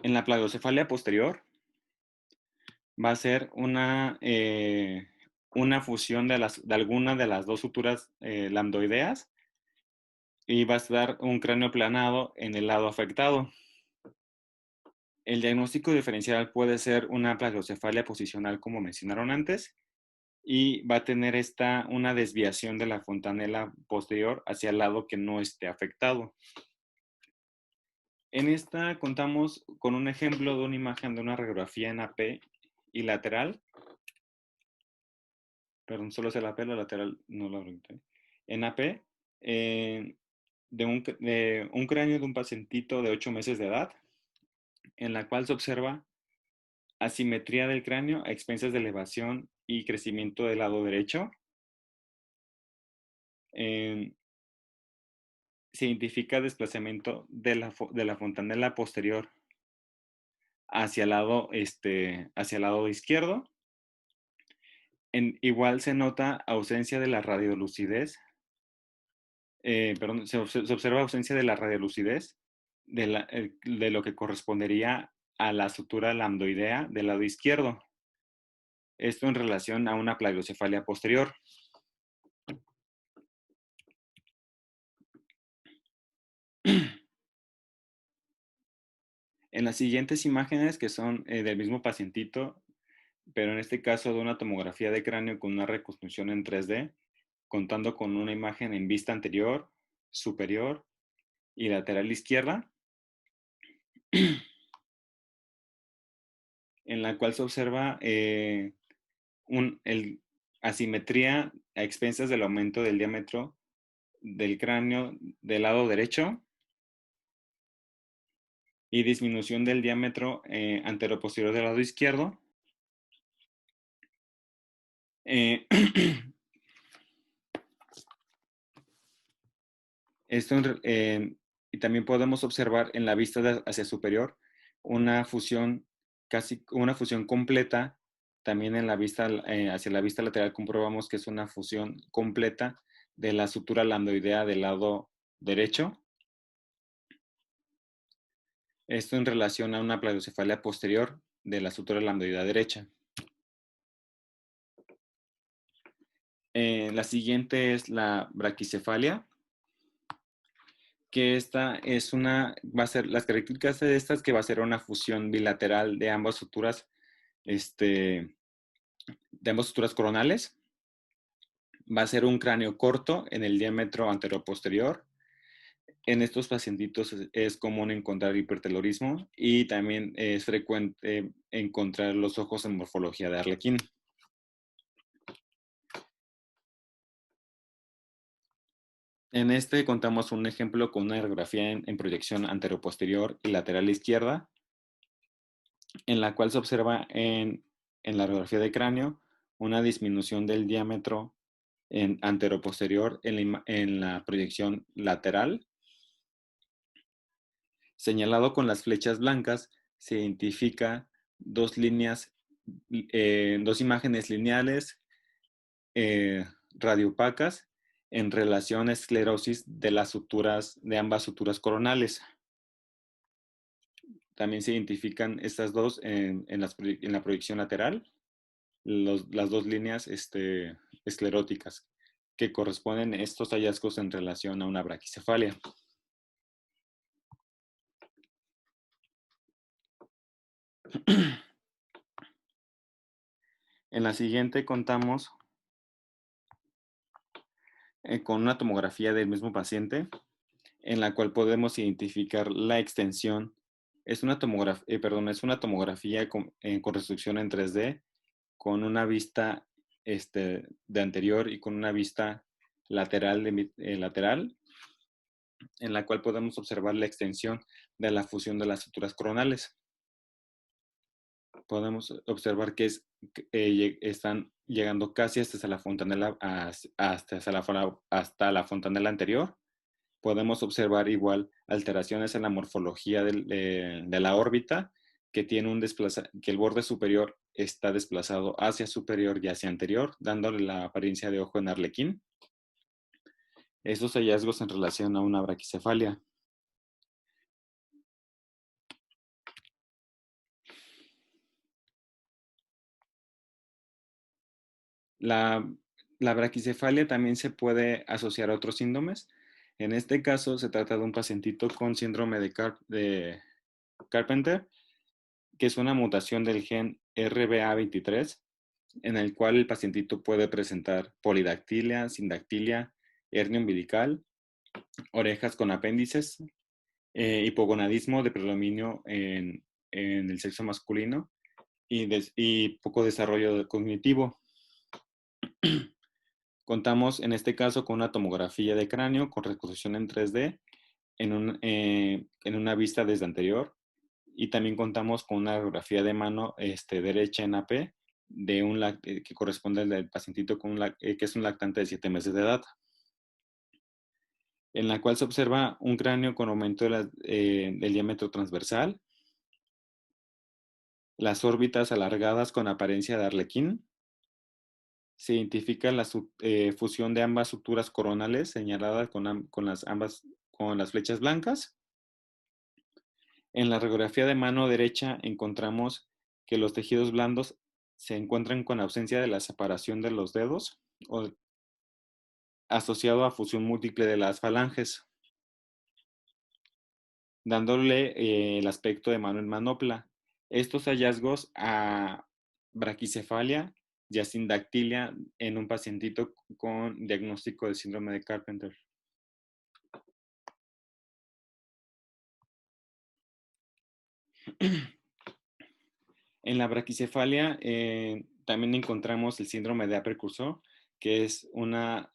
En la plagiocefalia posterior va a ser una fusión de alguna de las dos suturas lambdoideas y va a dar un cráneo aplanado en el lado afectado. El diagnóstico diferencial puede ser una plagiocefalia posicional, como mencionaron antes, y va a tener una desviación de la fontanela posterior hacia el lado que no esté afectado. En esta contamos con un ejemplo de una imagen de una radiografía en AP y lateral. Perdón, solo es el AP, la lateral no lo pregunté. En AP, de un cráneo de un pacientito de 8 meses de edad, en la cual se observa asimetría del cráneo a expensas de elevación y crecimiento del lado derecho. Se identifica desplazamiento de la fontanela posterior hacia el lado izquierdo. Igual se nota ausencia de la radiolucidez, perdón, se observa ausencia de la radiolucidez de lo que correspondería a la sutura lambdoidea del lado izquierdo. Esto en relación a una plagiocefalia posterior. En las siguientes imágenes, que son del mismo pacientito, pero en este caso de una tomografía de cráneo con una reconstrucción en 3D, contando con una imagen en vista anterior, superior y lateral izquierda, en la cual se observa asimetría a expensas del aumento del diámetro del cráneo del lado derecho y disminución del diámetro anteroposterior del lado izquierdo. Esto y también podemos observar en la vista hacia superior una fusión completa. También en la vista hacia la vista lateral comprobamos que es una fusión completa de la sutura lambdoidea del lado derecho. Esto en relación a una plagiocefalia posterior de la sutura lambdoidea derecha. La siguiente es la braquicefalia, que va a ser, las características de estas que va a ser una fusión bilateral de ambas suturas, de ambas suturas coronales. Va a ser un cráneo corto en el diámetro anteroposterior. En estos pacientitos es común encontrar hipertelorismo y también es frecuente encontrar los ojos en morfología de arlequín. En este contamos un ejemplo con una radiografía en proyección anteroposterior y lateral izquierda, en la cual se observa en la radiografía de cráneo una disminución del diámetro anteroposterior en la proyección lateral. Señalado con las flechas blancas, se identifica dos imágenes lineales radioopacas en relación a esclerosis de ambas suturas coronales. También se identifican estas dos en la proyección lateral, las dos líneas escleróticas que corresponden a estos hallazgos en relación a una braquicefalia. En la siguiente contamos con una tomografía del mismo paciente, en la cual podemos identificar la extensión. Es una tomografía con reconstrucción en 3D, con una vista de anterior y con una vista lateral, en la cual podemos observar la extensión de la fusión de las suturas coronales. Podemos observar que están llegando casi hasta la fontanela, hasta la fontanela anterior. Podemos observar igual alteraciones en la morfología de la órbita, que que el borde superior está desplazado hacia superior y hacia anterior, dándole la apariencia de ojo en arlequín. Estos hallazgos en relación a una braquicefalia. La braquicefalia también se puede asociar a otros síndromes. En este caso se trata de un pacientito con síndrome de Carpenter, que es una mutación del gen RBA23, en el cual el pacientito puede presentar polidactilia, sindactilia, hernia umbilical, orejas con apéndices, hipogonadismo de predominio en el sexo masculino y poco desarrollo cognitivo. Contamos en este caso con una tomografía de cráneo con reconstrucción en 3D en una vista desde anterior, y también contamos con una radiografía de mano derecha en AP que corresponde al del pacientito que es un lactante de 7 meses de edad, en la cual se observa un cráneo con aumento del diámetro transversal, las órbitas alargadas con apariencia de arlequín. Se identifica la fusión de ambas suturas coronales señaladas con las flechas blancas. En la radiografía de mano derecha encontramos que los tejidos blandos se encuentran con ausencia de la separación de los dedos o asociado a fusión múltiple de las falanges, dándole el aspecto de mano en manopla. Estos hallazgos a braquicefalia y a sindactilia en un pacientito con diagnóstico de síndrome de Carpenter. En la braquicefalia también encontramos el síndrome de precursor, que es una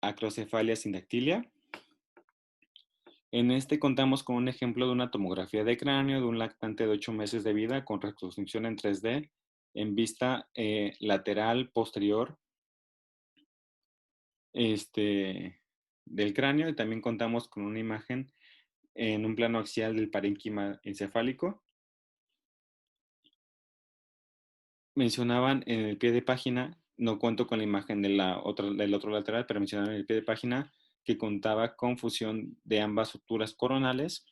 acrocefalia sindactilia. En este contamos con un ejemplo de una tomografía de cráneo de un lactante de 8 meses de vida con reconstrucción en 3D en vista lateral posterior del cráneo, y también contamos con una imagen en un plano axial del parénquima encefálico. Mencionaban en el pie de página, no cuento con la imagen del otro lateral, pero mencionaban en el pie de página que contaba con fusión de ambas suturas coronales.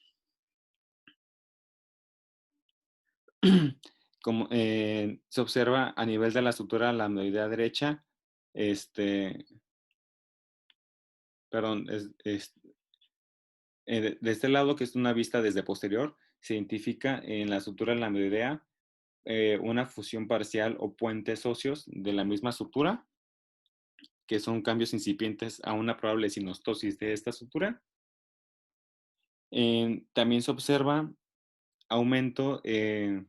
Como se observa a nivel de la sutura lambdoidea derecha, perdón, de este lado, que es una vista desde posterior, se identifica en la sutura lambdoidea una fusión parcial o puentes óseos de la misma sutura, que son cambios incipientes a una probable sinostosis de esta sutura. También se observa aumento, se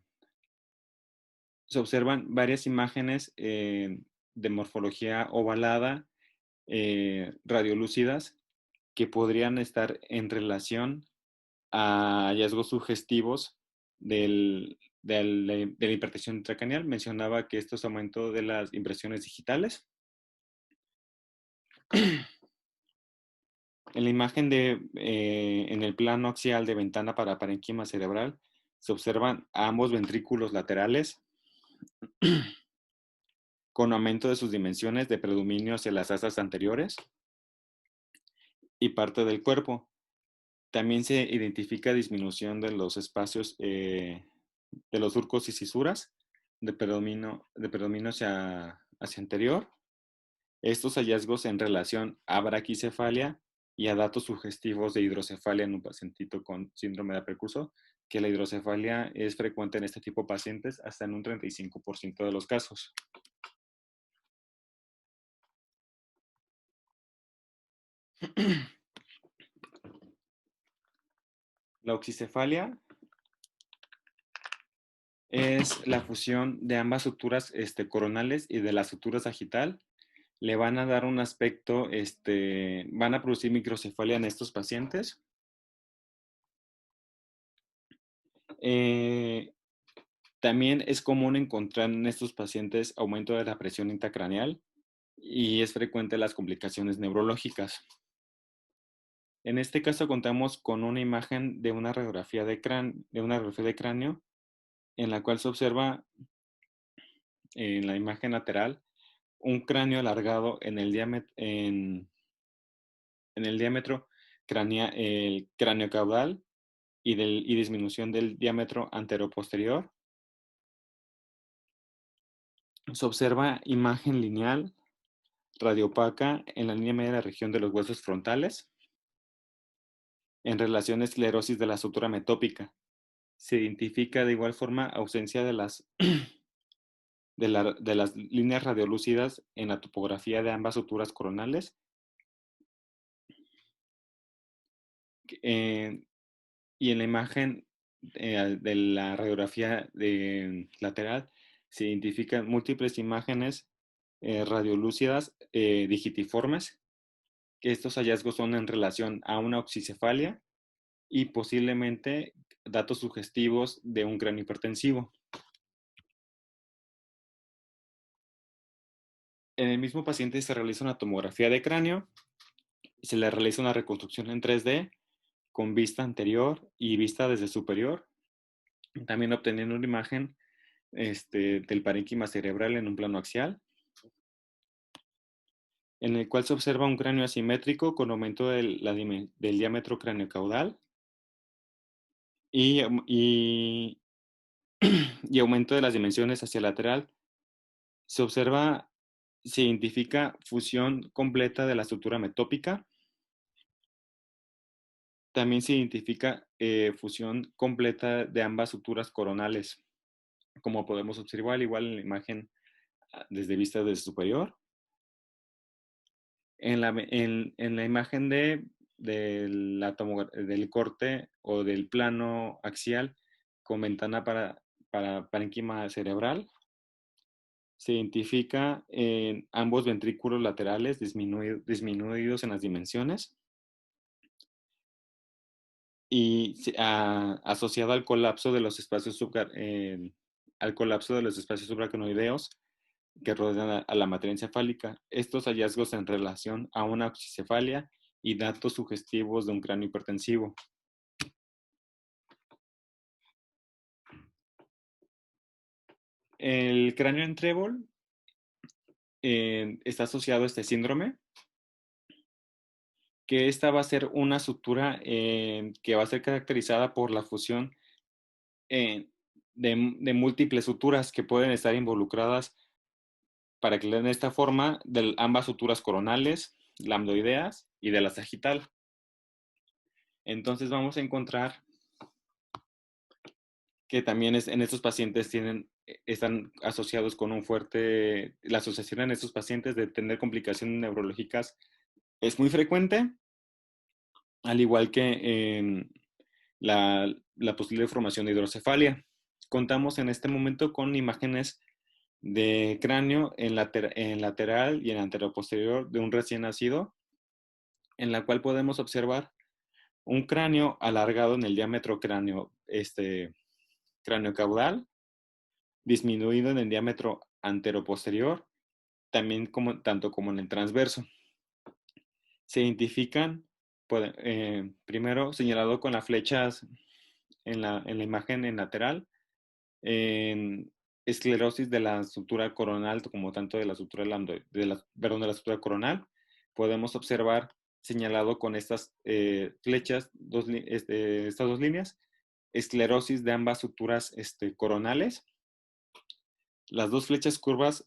observan varias imágenes de morfología ovalada, radiolúcidas, que podrían estar en relación a hallazgos sugestivos de la hipertensión intracraneal. Mencionaba que esto es aumento de las impresiones digitales. En la imagen en el plano axial de ventana para parénquima cerebral se observan ambos ventrículos laterales con aumento de sus dimensiones de predominio hacia las asas anteriores y parte del cuerpo. También se identifica disminución de los espacios de los surcos y cisuras de predominio hacia anterior. Estos hallazgos en relación a braquicefalia y a datos sugestivos de hidrocefalia en un pacientito con síndrome de precursor, que la hidrocefalia es frecuente en este tipo de pacientes hasta en un 35% de los casos. La oxicefalia es la fusión de ambas suturas coronales y de la sutura sagital. Le van a dar un aspecto, van a producir microcefalia en estos pacientes. También es común encontrar en estos pacientes aumento de la presión intracraneal y es frecuente las complicaciones neurológicas. En este caso contamos con una imagen de una radiografía de cráneo en la cual se observa en la imagen lateral un cráneo alargado en el diámetro el cráneo caudal y disminución del diámetro anteroposterior. Se observa imagen lineal radiopaca en la línea media de la región de los huesos frontales. En relación a esclerosis de la sutura metópica, se identifica de igual forma ausencia de las de las líneas radiolúcidas en la topografía de ambas suturas coronales. Y en la imagen de la radiografía lateral se identifican múltiples imágenes radiolúcidas digitiformes, que estos hallazgos son en relación a una oxicefalia y posiblemente datos sugestivos de un cráneo hipertensivo. En el mismo paciente se realiza una tomografía de cráneo y se le realiza una reconstrucción en 3D con vista anterior y vista desde superior, también obteniendo una imagen del parénquima cerebral en un plano axial, en el cual se observa un cráneo asimétrico con aumento del diámetro craneocaudal y, y, y aumento de las dimensiones hacia lateral. Se identifica fusión completa de la estructura metópica. También se identifica fusión completa de ambas suturas coronales, como podemos observar igual en la imagen desde vista desde superior. En la imagen del corte o del plano axial con ventana para parénquima cerebral, se identifica en ambos ventrículos laterales disminuidos en las dimensiones y asociado al colapso de los espacios subaracnoideos que rodean a la materia encefálica. Estos hallazgos en relación a una oxicefalia y datos sugestivos de un cráneo hipertensivo. El cráneo en trébol está asociado a este síndrome, que esta va a ser una sutura que va a ser caracterizada por la fusión de múltiples suturas que pueden estar involucradas para que le den esta forma de ambas suturas coronales, lambdoideas y de la sagital. Entonces vamos a encontrar que también en estos pacientes están asociados con la asociación en estos pacientes de tener complicaciones neurológicas es muy frecuente, al igual que la posible formación de hidrocefalia. Contamos en este momento con imágenes de cráneo en lateral y en anteroposterior de un recién nacido, en la cual podemos observar un cráneo alargado en el diámetro craneocaudal, disminuido en el diámetro anteroposterior, también tanto como en el transverso. Se identifican, primero señalado con las flechas en la imagen en lateral, en esclerosis de la estructura coronal, como tanto de la estructura de la estructura coronal. Podemos observar señalado con estas flechas, estas dos líneas, esclerosis de ambas suturas coronales. Las dos flechas curvas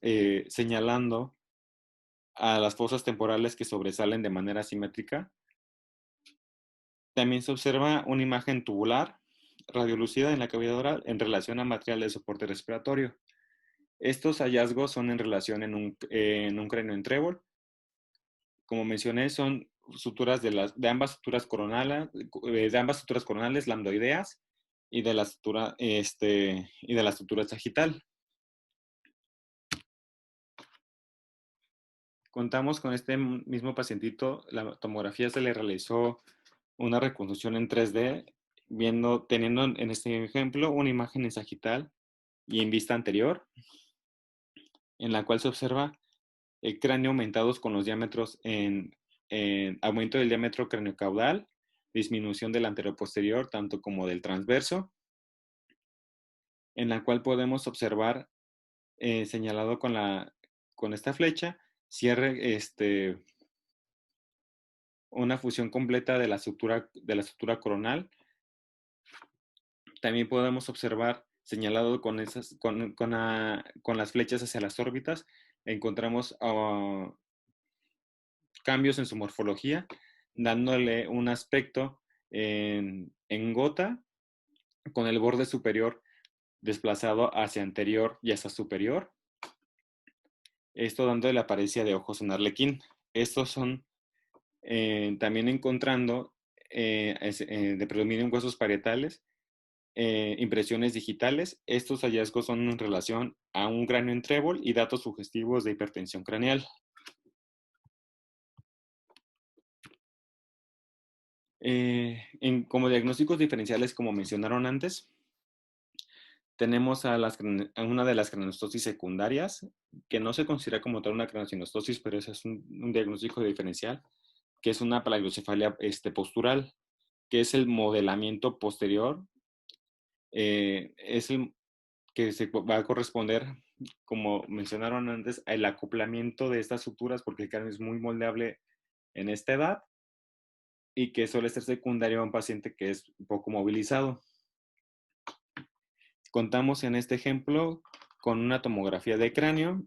señalando a las fosas temporales que sobresalen de manera simétrica. También se observa una imagen tubular radiolúcida en la cavidad oral en relación a material de soporte respiratorio. Estos hallazgos son en relación en un cráneo en trébol. Como mencioné, son suturas de ambas suturas coronales lambdoideas y de la estructura sagital. Contamos con este mismo pacientito, la tomografía se le realizó una reconstrucción en 3D, teniendo en este ejemplo una imagen en sagital y en vista anterior, en la cual se observa el cráneo aumentados con los diámetros en aumento del diámetro craneocaudal, disminución del anteroposterior, tanto como del transverso, en la cual podemos observar, señalado con esta flecha, una fusión completa de la estructura coronal. También podemos observar, señalado con las flechas hacia las órbitas, encontramos cambios en su morfología, dándole un aspecto en gota, con el borde superior desplazado hacia anterior y hacia superior. esto dando la apariencia de ojos en arlequín. Estos son también encontrando de predominio en huesos parietales, impresiones digitales. Estos hallazgos son en relación a un cráneo en trébol y datos sugestivos de hipertensión craneal. Como diagnósticos diferenciales, como mencionaron antes, tenemos a una de las craniostosis secundarias, que no se considera como tal una craniostosis, pero ese es un diagnóstico diferencial, que es una plagiocefalia postural, que es el modelamiento posterior, es el que se va a corresponder, como mencionaron antes, al acoplamiento de estas suturas, porque el cráneo es muy moldeable en esta edad y que suele ser secundario a un paciente que es poco movilizado. Contamos en este ejemplo con una tomografía de cráneo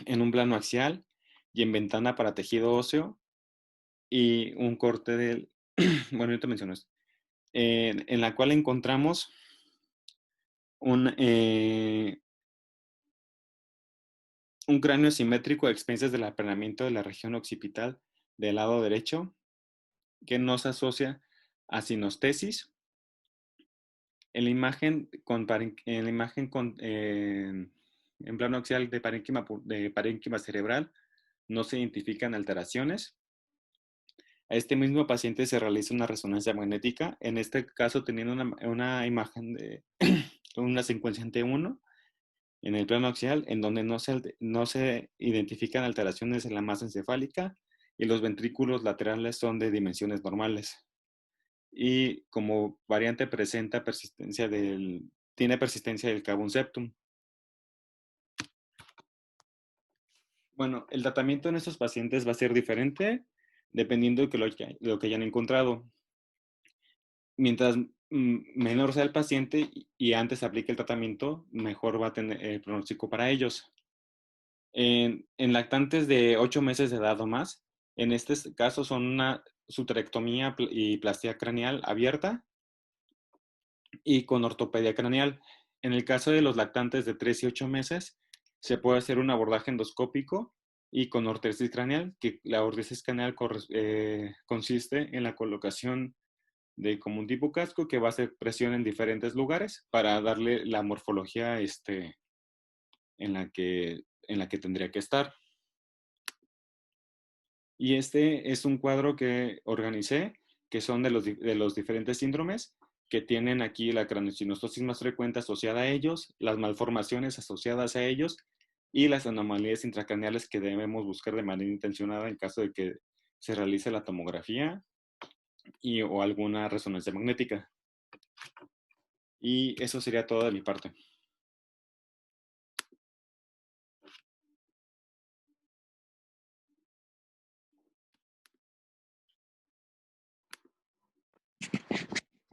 en un plano axial y en ventana para tejido óseo y un corte del, bueno, yo te menciono esto, en la cual encontramos un cráneo simétrico a expensas del aplanamiento de la región occipital del lado derecho, que no se asocia a sinostesis. En la imagen en plano axial de parénquima cerebral no se identifican alteraciones. A este mismo paciente se realiza una resonancia magnética, en este caso teniendo una imagen de una secuencia T1 en el plano axial, en donde no se identifican alteraciones en la masa encefálica y los ventrículos laterales son de dimensiones normales. Y como variante tiene persistencia del cavum septum. Bueno, el tratamiento en estos pacientes va a ser diferente dependiendo de lo que hayan encontrado. Mientras menor sea el paciente y antes aplique el tratamiento, mejor va a tener el pronóstico para ellos. En lactantes de 8 meses de edad o más, en este caso son una sutrectomía y plastía craneal abierta y con ortopedia craneal. En el caso de los lactantes de 3 y 8 meses, se puede hacer un abordaje endoscópico y con ortesis craneal, que la ortesis craneal consiste en la colocación de como un tipo casco que va a hacer presión en diferentes lugares para darle la morfología en la que tendría que estar. Y este es un cuadro que organicé, que son de los diferentes síndromes que tienen aquí la craniosynostosis más frecuente asociada a ellos, las malformaciones asociadas a ellos y las anomalías intracraneales que debemos buscar de manera intencionada en caso de que se realice la tomografía o alguna resonancia magnética. Y eso sería todo de mi parte.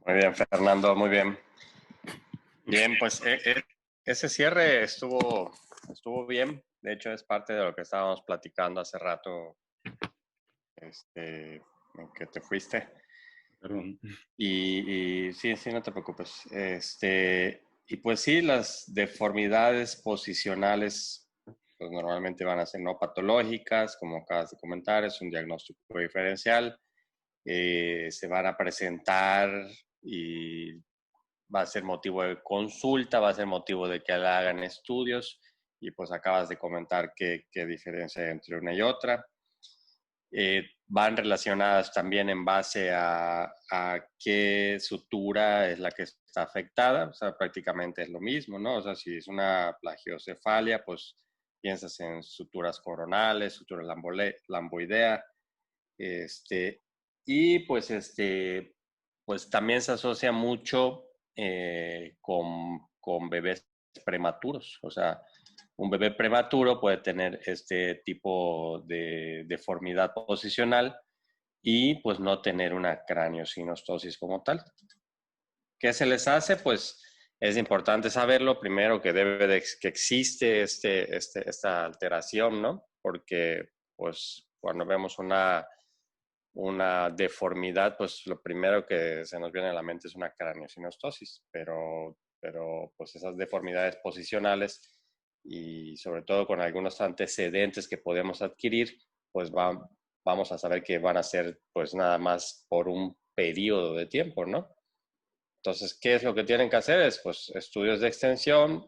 Muy bien, Fernando, muy bien. Bien, pues ese cierre estuvo bien. De hecho, es parte de lo que estábamos platicando hace rato, en que te fuiste.
Perdón.
Y sí, no te preocupes. Y pues sí, las deformidades posicionales, pues normalmente van a ser no patológicas, como acabas de comentar, es un diagnóstico diferencial. Se van a presentar y va a ser motivo de consulta, va a ser motivo de que le hagan estudios y pues acabas de comentar qué diferencia hay entre una y otra. Van relacionadas también en base a qué sutura es la que está afectada, o sea, prácticamente es lo mismo, ¿no? O sea, si es una plagiocefalia, pues piensas en suturas coronales, sutura lamboidea, y pues, pues también se asocia mucho con bebés prematuros, o sea, un bebé prematuro puede tener este tipo de deformidad posicional y pues no tener una craneosinostosis como tal. ¿Qué se les hace? Pues es importante saberlo primero que existe esta alteración, ¿no? Porque pues cuando vemos una deformidad, pues lo primero que se nos viene a la mente es una craneosinostosis, pero pues esas deformidades posicionales y sobre todo con algunos antecedentes que podemos adquirir, pues vamos a saber que van a ser pues nada más por un periodo de tiempo, ¿no? Entonces, ¿qué es lo que tienen que hacer? Es pues estudios de extensión,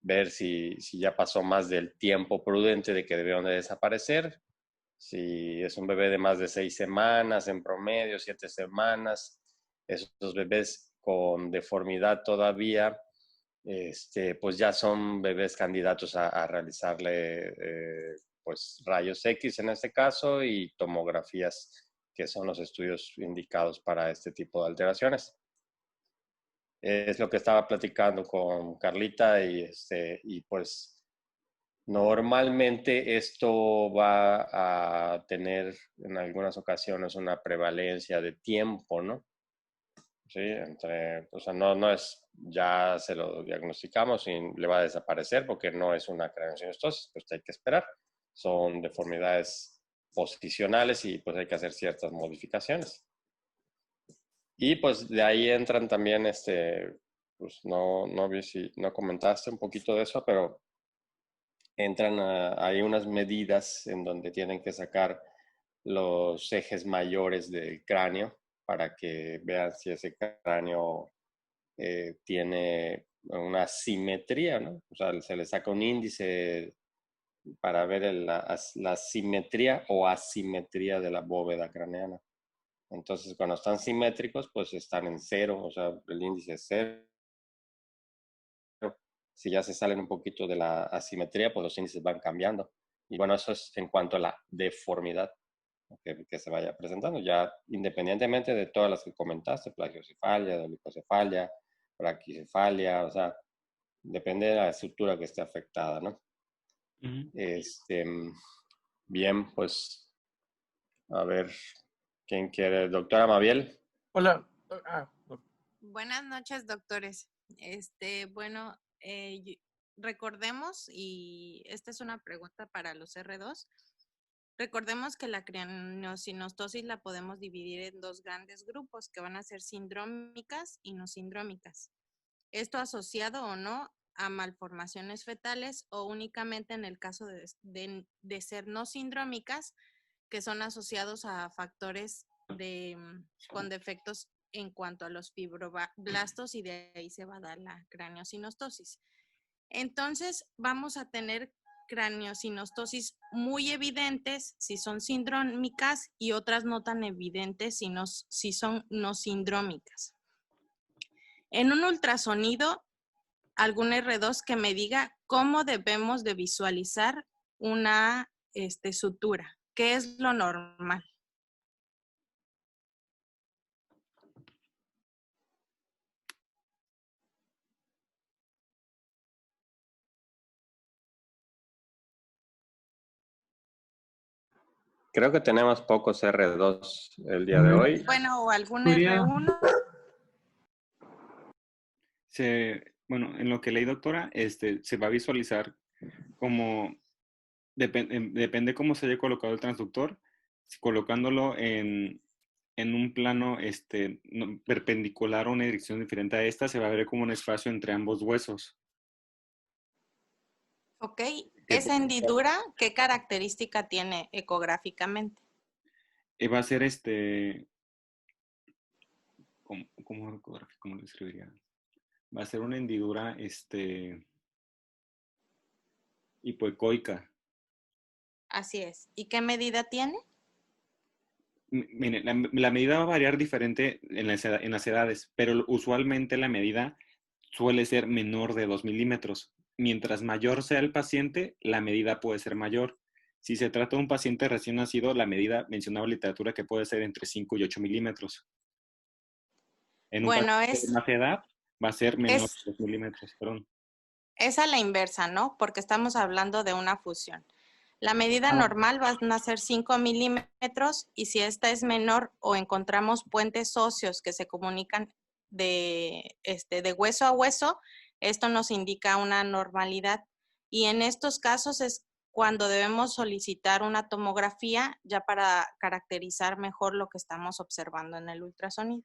ver si ya pasó más del tiempo prudente de que debieron de desaparecer, si es un bebé de más de 6 semanas en promedio, 7 semanas, esos bebés con deformidad todavía, pues ya son bebés candidatos a realizarle pues rayos X en este caso y tomografías, que son los estudios indicados para este tipo de alteraciones. Es lo que estaba platicando con Carlita y pues normalmente esto va a tener en algunas ocasiones una prevalencia de tiempo, ¿no? Sí, o sea, no es, ya se lo diagnosticamos y le va a desaparecer porque no es una craniosynostosis, pues hay que esperar. Son deformidades posicionales y pues hay que hacer ciertas modificaciones. Y pues de ahí entran también, pues no vi si no comentaste un poquito de eso, pero entran hay unas medidas en donde tienen que sacar los ejes mayores del cráneo para que vean si ese cráneo tiene una simetría, ¿no? O sea, se le saca un índice para ver la simetría o asimetría de la bóveda craneana. Entonces, cuando están simétricos, pues están en cero, o sea, el índice es cero. Si ya se salen un poquito de la asimetría, pues los índices van cambiando. Y bueno, eso es en cuanto a la deformidad que se vaya presentando, ya independientemente de todas las que comentaste, plagiocefalia, dolicocefalia, braquicefalia, o sea, depende de la estructura que esté afectada, ¿no?
Ujú.
Bien, pues, a ver, ¿quién quiere? Doctora Mabiel.
Hola.
Buenas noches, doctores. Bueno, recordemos, y esta es una pregunta para los R2, recordemos que la craniosynostosis la podemos dividir en dos grandes grupos que van a ser sindrómicas y no sindrómicas. Esto asociado o no a malformaciones fetales o únicamente en el caso de ser no sindrómicas, que son asociados a factores con defectos en cuanto a los fibroblastos y de ahí se va a dar la craniosynostosis. Entonces, vamos a tener craniosynostosis muy evidentes si son sindrómicas y otras no tan evidentes si son no sindrómicas. En un ultrasonido, algún R2 que me diga cómo debemos de visualizar una sutura, qué es lo normal.
Creo que tenemos pocos R2 el día de hoy.
Bueno, o algún
Podría-
R1.
Bueno, en lo que leí, doctora, se va a visualizar como, depende cómo se haya colocado el transductor, colocándolo en un plano perpendicular a una dirección diferente a esta, se va a ver como un espacio entre ambos huesos.
Ok, esa hendidura, ¿qué característica tiene ecográficamente?
Va a ser ¿cómo lo describiría? Va a ser una hendidura hipoecoica.
Así es. ¿Y qué medida tiene?
Mire, la medida va a variar diferente en las edades, pero usualmente la medida suele ser menor de 2 milímetros. Mientras mayor sea el paciente, la medida puede ser mayor. Si se trata de un paciente recién nacido, la medida mencionaba en literatura que puede ser entre 5 y 8 milímetros. En un
Bueno,
paciente de más edad va a ser menor de
es
2 milímetros, perdón.
a la inversa, ¿no? Porque estamos hablando de una fusión. La medida normal va a ser 5 milímetros y si esta es menor o encontramos puentes óseos que se comunican de hueso a hueso, esto nos indica una normalidad. Y en estos casos es cuando debemos solicitar una tomografía ya para caracterizar mejor lo que estamos observando en el ultrasonido.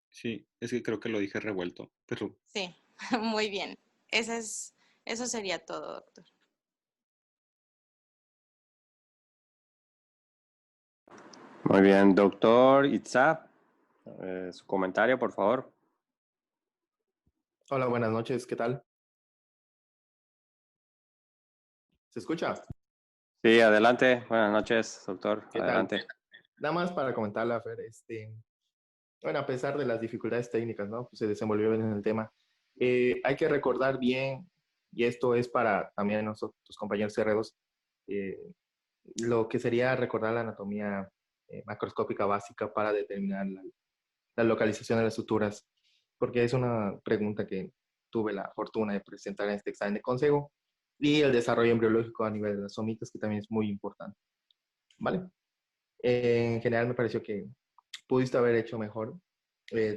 Sí, es que creo que lo dije revuelto, pero
Sí, muy bien. Esa es Eso sería todo, doctor.
Muy bien, doctor Itzá, su comentario, por favor.
Hola, buenas noches, ¿qué tal? ¿Se escucha?
Sí, adelante. Buenas noches, doctor.
¿Qué tal?
Adelante.
Nada más para comentarla, Fer, bueno, a pesar de las dificultades técnicas, ¿no? Pues se desenvolvió bien en el tema. Hay que recordar bien, y esto es para también nosotros, tus compañeros R2, eh, lo que sería recordar la anatomía macroscópica básica para determinar la localización de las suturas, porque es una pregunta que tuve la fortuna de presentar en este examen de consejo, y el desarrollo embriológico a nivel de las somitas, que también es muy importante, ¿vale? En general me pareció que pudiste haber hecho mejor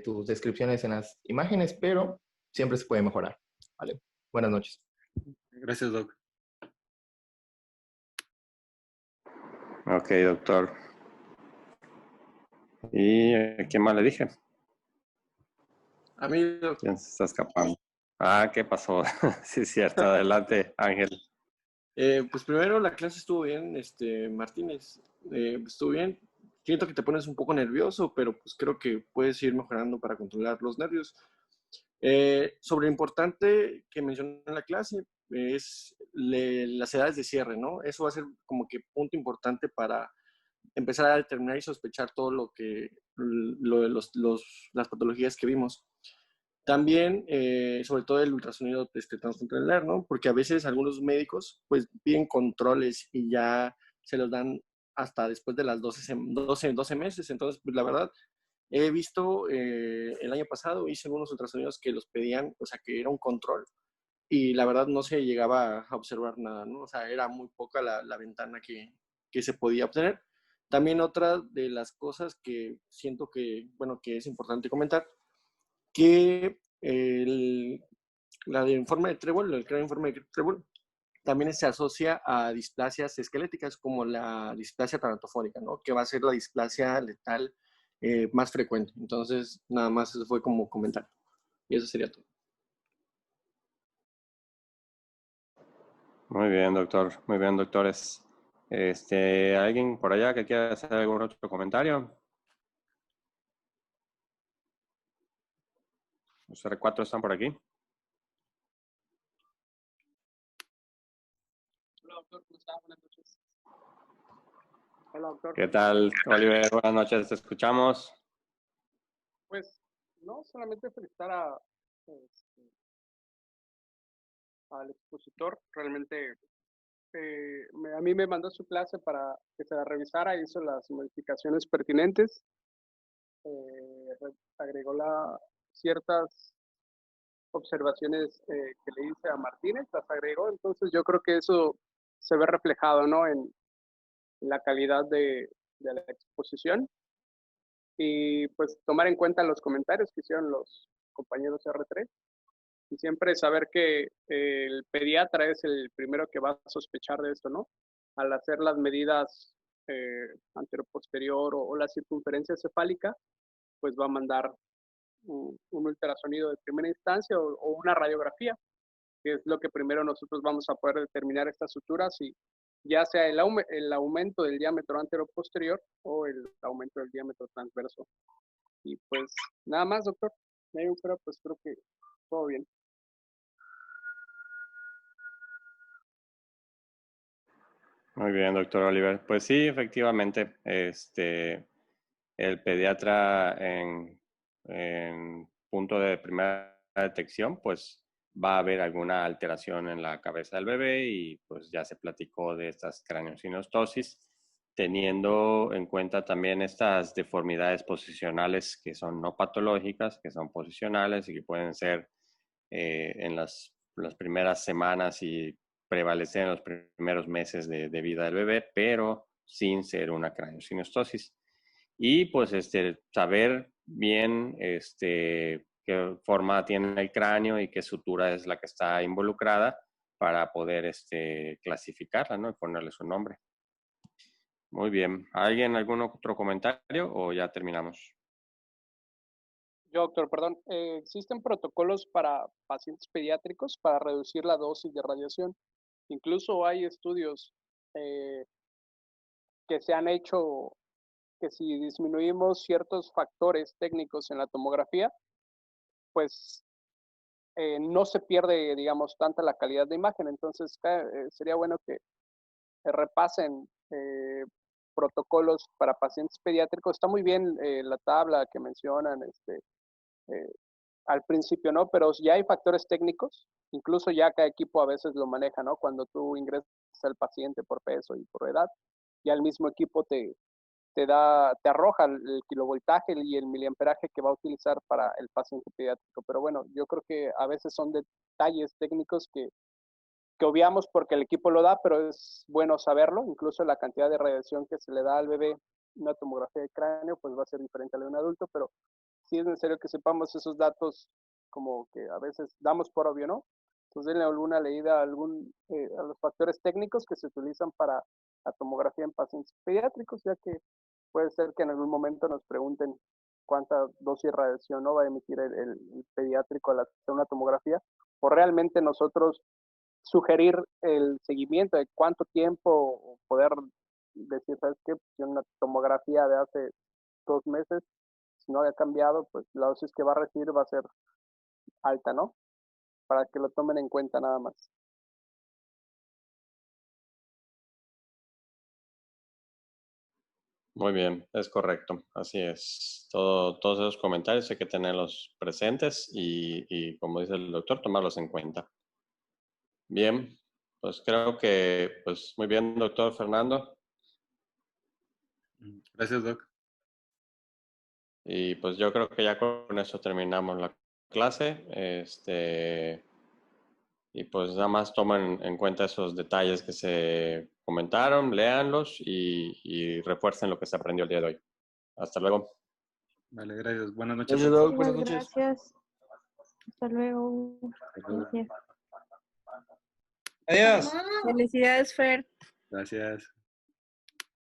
tus descripciones en las imágenes, pero siempre se puede mejorar, ¿vale? Buenas noches.
Gracias, Doc.
Ok, doctor. ¿Y qué más le dije?
A mí, doctor,
¿Quién se está escapando? Ah, ¿qué pasó? Sí, es cierto. Adelante, Ángel.
pues primero la clase estuvo bien, Martínez, estuvo bien. Siento que te pones un poco nervioso, pero pues creo que puedes ir mejorando para controlar los nervios. Sobre lo importante que mencioné en la clase es las edades de cierre, ¿no? Eso va a ser como que punto importante para empezar a determinar y sospechar todo lo de las patologías que vimos. También, sobre todo el ultrasonido transfrontaler, ¿no? Porque a veces algunos médicos pues piden controles y ya se los dan hasta después de las 12 meses. Entonces, pues la verdad, he visto el año pasado, hice unos ultrasonidos que los pedían, o sea, que era un control y la verdad no se llegaba a observar nada, ¿no? O sea, era muy poca la ventana que se podía obtener. También otra de las cosas que siento que, bueno, que es importante comentar, que la de informe de Trébol, el cráneo informe de Trébol, también se asocia a displasias esqueléticas como la displasia tanatofónica, ¿no? Que va a ser la displasia letal más frecuente. Entonces, nada más eso fue como comentario. Y eso sería todo.
Muy bien, doctor. Muy bien, doctores. ¿Alguien por allá que quiera hacer algún otro comentario? Los R4 están por aquí.
Hola, doctor, ¿cómo está? Buenas noches. Hola, doctor.
¿Qué tal, Oliver? Buenas noches, te escuchamos.
Pues, no, solamente felicitar este, al expositor. Realmente, a mí me mandó su clase para que se la revisara, hizo las modificaciones pertinentes, agregó ciertas observaciones que le hice a Martínez, las agregó. Entonces, yo creo que eso se ve reflejado, ¿no? En la calidad de la exposición. Y pues tomar en cuenta los comentarios que hicieron los compañeros R3 y siempre saber que el pediatra es el primero que va a sospechar de esto, ¿no? Al hacer las medidas anteroposterior o la circunferencia cefálica, pues va a mandar un ultrasonido de primera instancia o una radiografía, que es lo que primero nosotros vamos a poder determinar estas suturas y ya sea el aumento del diámetro anteroposterior o el aumento del diámetro transverso. Y pues nada más, doctor. De ahí en fuera, pues creo que todo bien.
Muy bien, doctor Oliver. Pues sí, efectivamente, el pediatra en punto de primera detección, pues va a haber alguna alteración en la cabeza del bebé y pues ya se platicó de estas craneosinostosis, teniendo en cuenta también estas deformidades posicionales que son no patológicas, que son posicionales y que pueden ser en las primeras semanas y prevalecer en los primeros meses de vida del bebé, pero sin ser una craneosinostosis. Y pues saber bien qué forma tiene el cráneo y qué sutura es la que está involucrada para poder clasificarla, ¿no? Y ponerle su nombre. Muy bien. ¿Alguien algún otro comentario o ya terminamos?
Yo, doctor, perdón. Existen protocolos para pacientes pediátricos para reducir la dosis de radiación. Incluso hay estudios que se han hecho que si disminuimos ciertos factores técnicos en la tomografía, pues no se pierde, digamos, tanta la calidad de imagen. Entonces, sería bueno que repasen protocolos para pacientes pediátricos. Está muy bien la tabla que mencionan al principio, ¿no? Pero ya hay factores técnicos, incluso ya cada equipo a veces lo maneja, ¿no? Cuando tú ingresas al paciente por peso y por edad, ya el mismo equipo te arroja el kilovoltaje y el miliamperaje que va a utilizar para el paciente pediátrico. Pero bueno, yo creo que a veces son detalles técnicos que obviamos porque el equipo lo da, pero es bueno saberlo. Incluso la cantidad de radiación que se le da al bebé, una tomografía de cráneo, pues va a ser diferente a la de un adulto, pero sí es necesario que sepamos esos datos como que a veces damos por obvio, ¿no? Entonces, denle alguna leída a los factores técnicos que se utilizan para la tomografía en pacientes pediátricos, ya que puede ser que en algún momento nos pregunten cuánta dosis de radiación no va a emitir el pediátrico al hacer una tomografía, o realmente nosotros sugerir el seguimiento de cuánto tiempo, o poder decir, ¿sabes qué? Si una tomografía de hace 2 meses, si no había cambiado, pues la dosis que va a recibir va a ser alta, ¿no? Para que lo tomen en cuenta nada más.
Muy bien, es correcto, así es. Todos esos comentarios hay que tenerlos presentes y como dice el doctor, tomarlos en cuenta. Bien, pues creo que, pues muy bien, doctor Fernando.
Gracias, Doc.
Y pues yo creo que ya con eso terminamos la clase. Y pues nada más tomen en cuenta esos detalles que se comentaron, léanlos y refuercen lo que se aprendió el día de hoy. Hasta luego.
Vale, gracias. Buenas noches.
Gracias, Doc.
Muchas
Buenas noches.
gracias. Hasta luego.
Hasta luego.
Gracias.
Adiós.
Felicidades, Fer.
Gracias.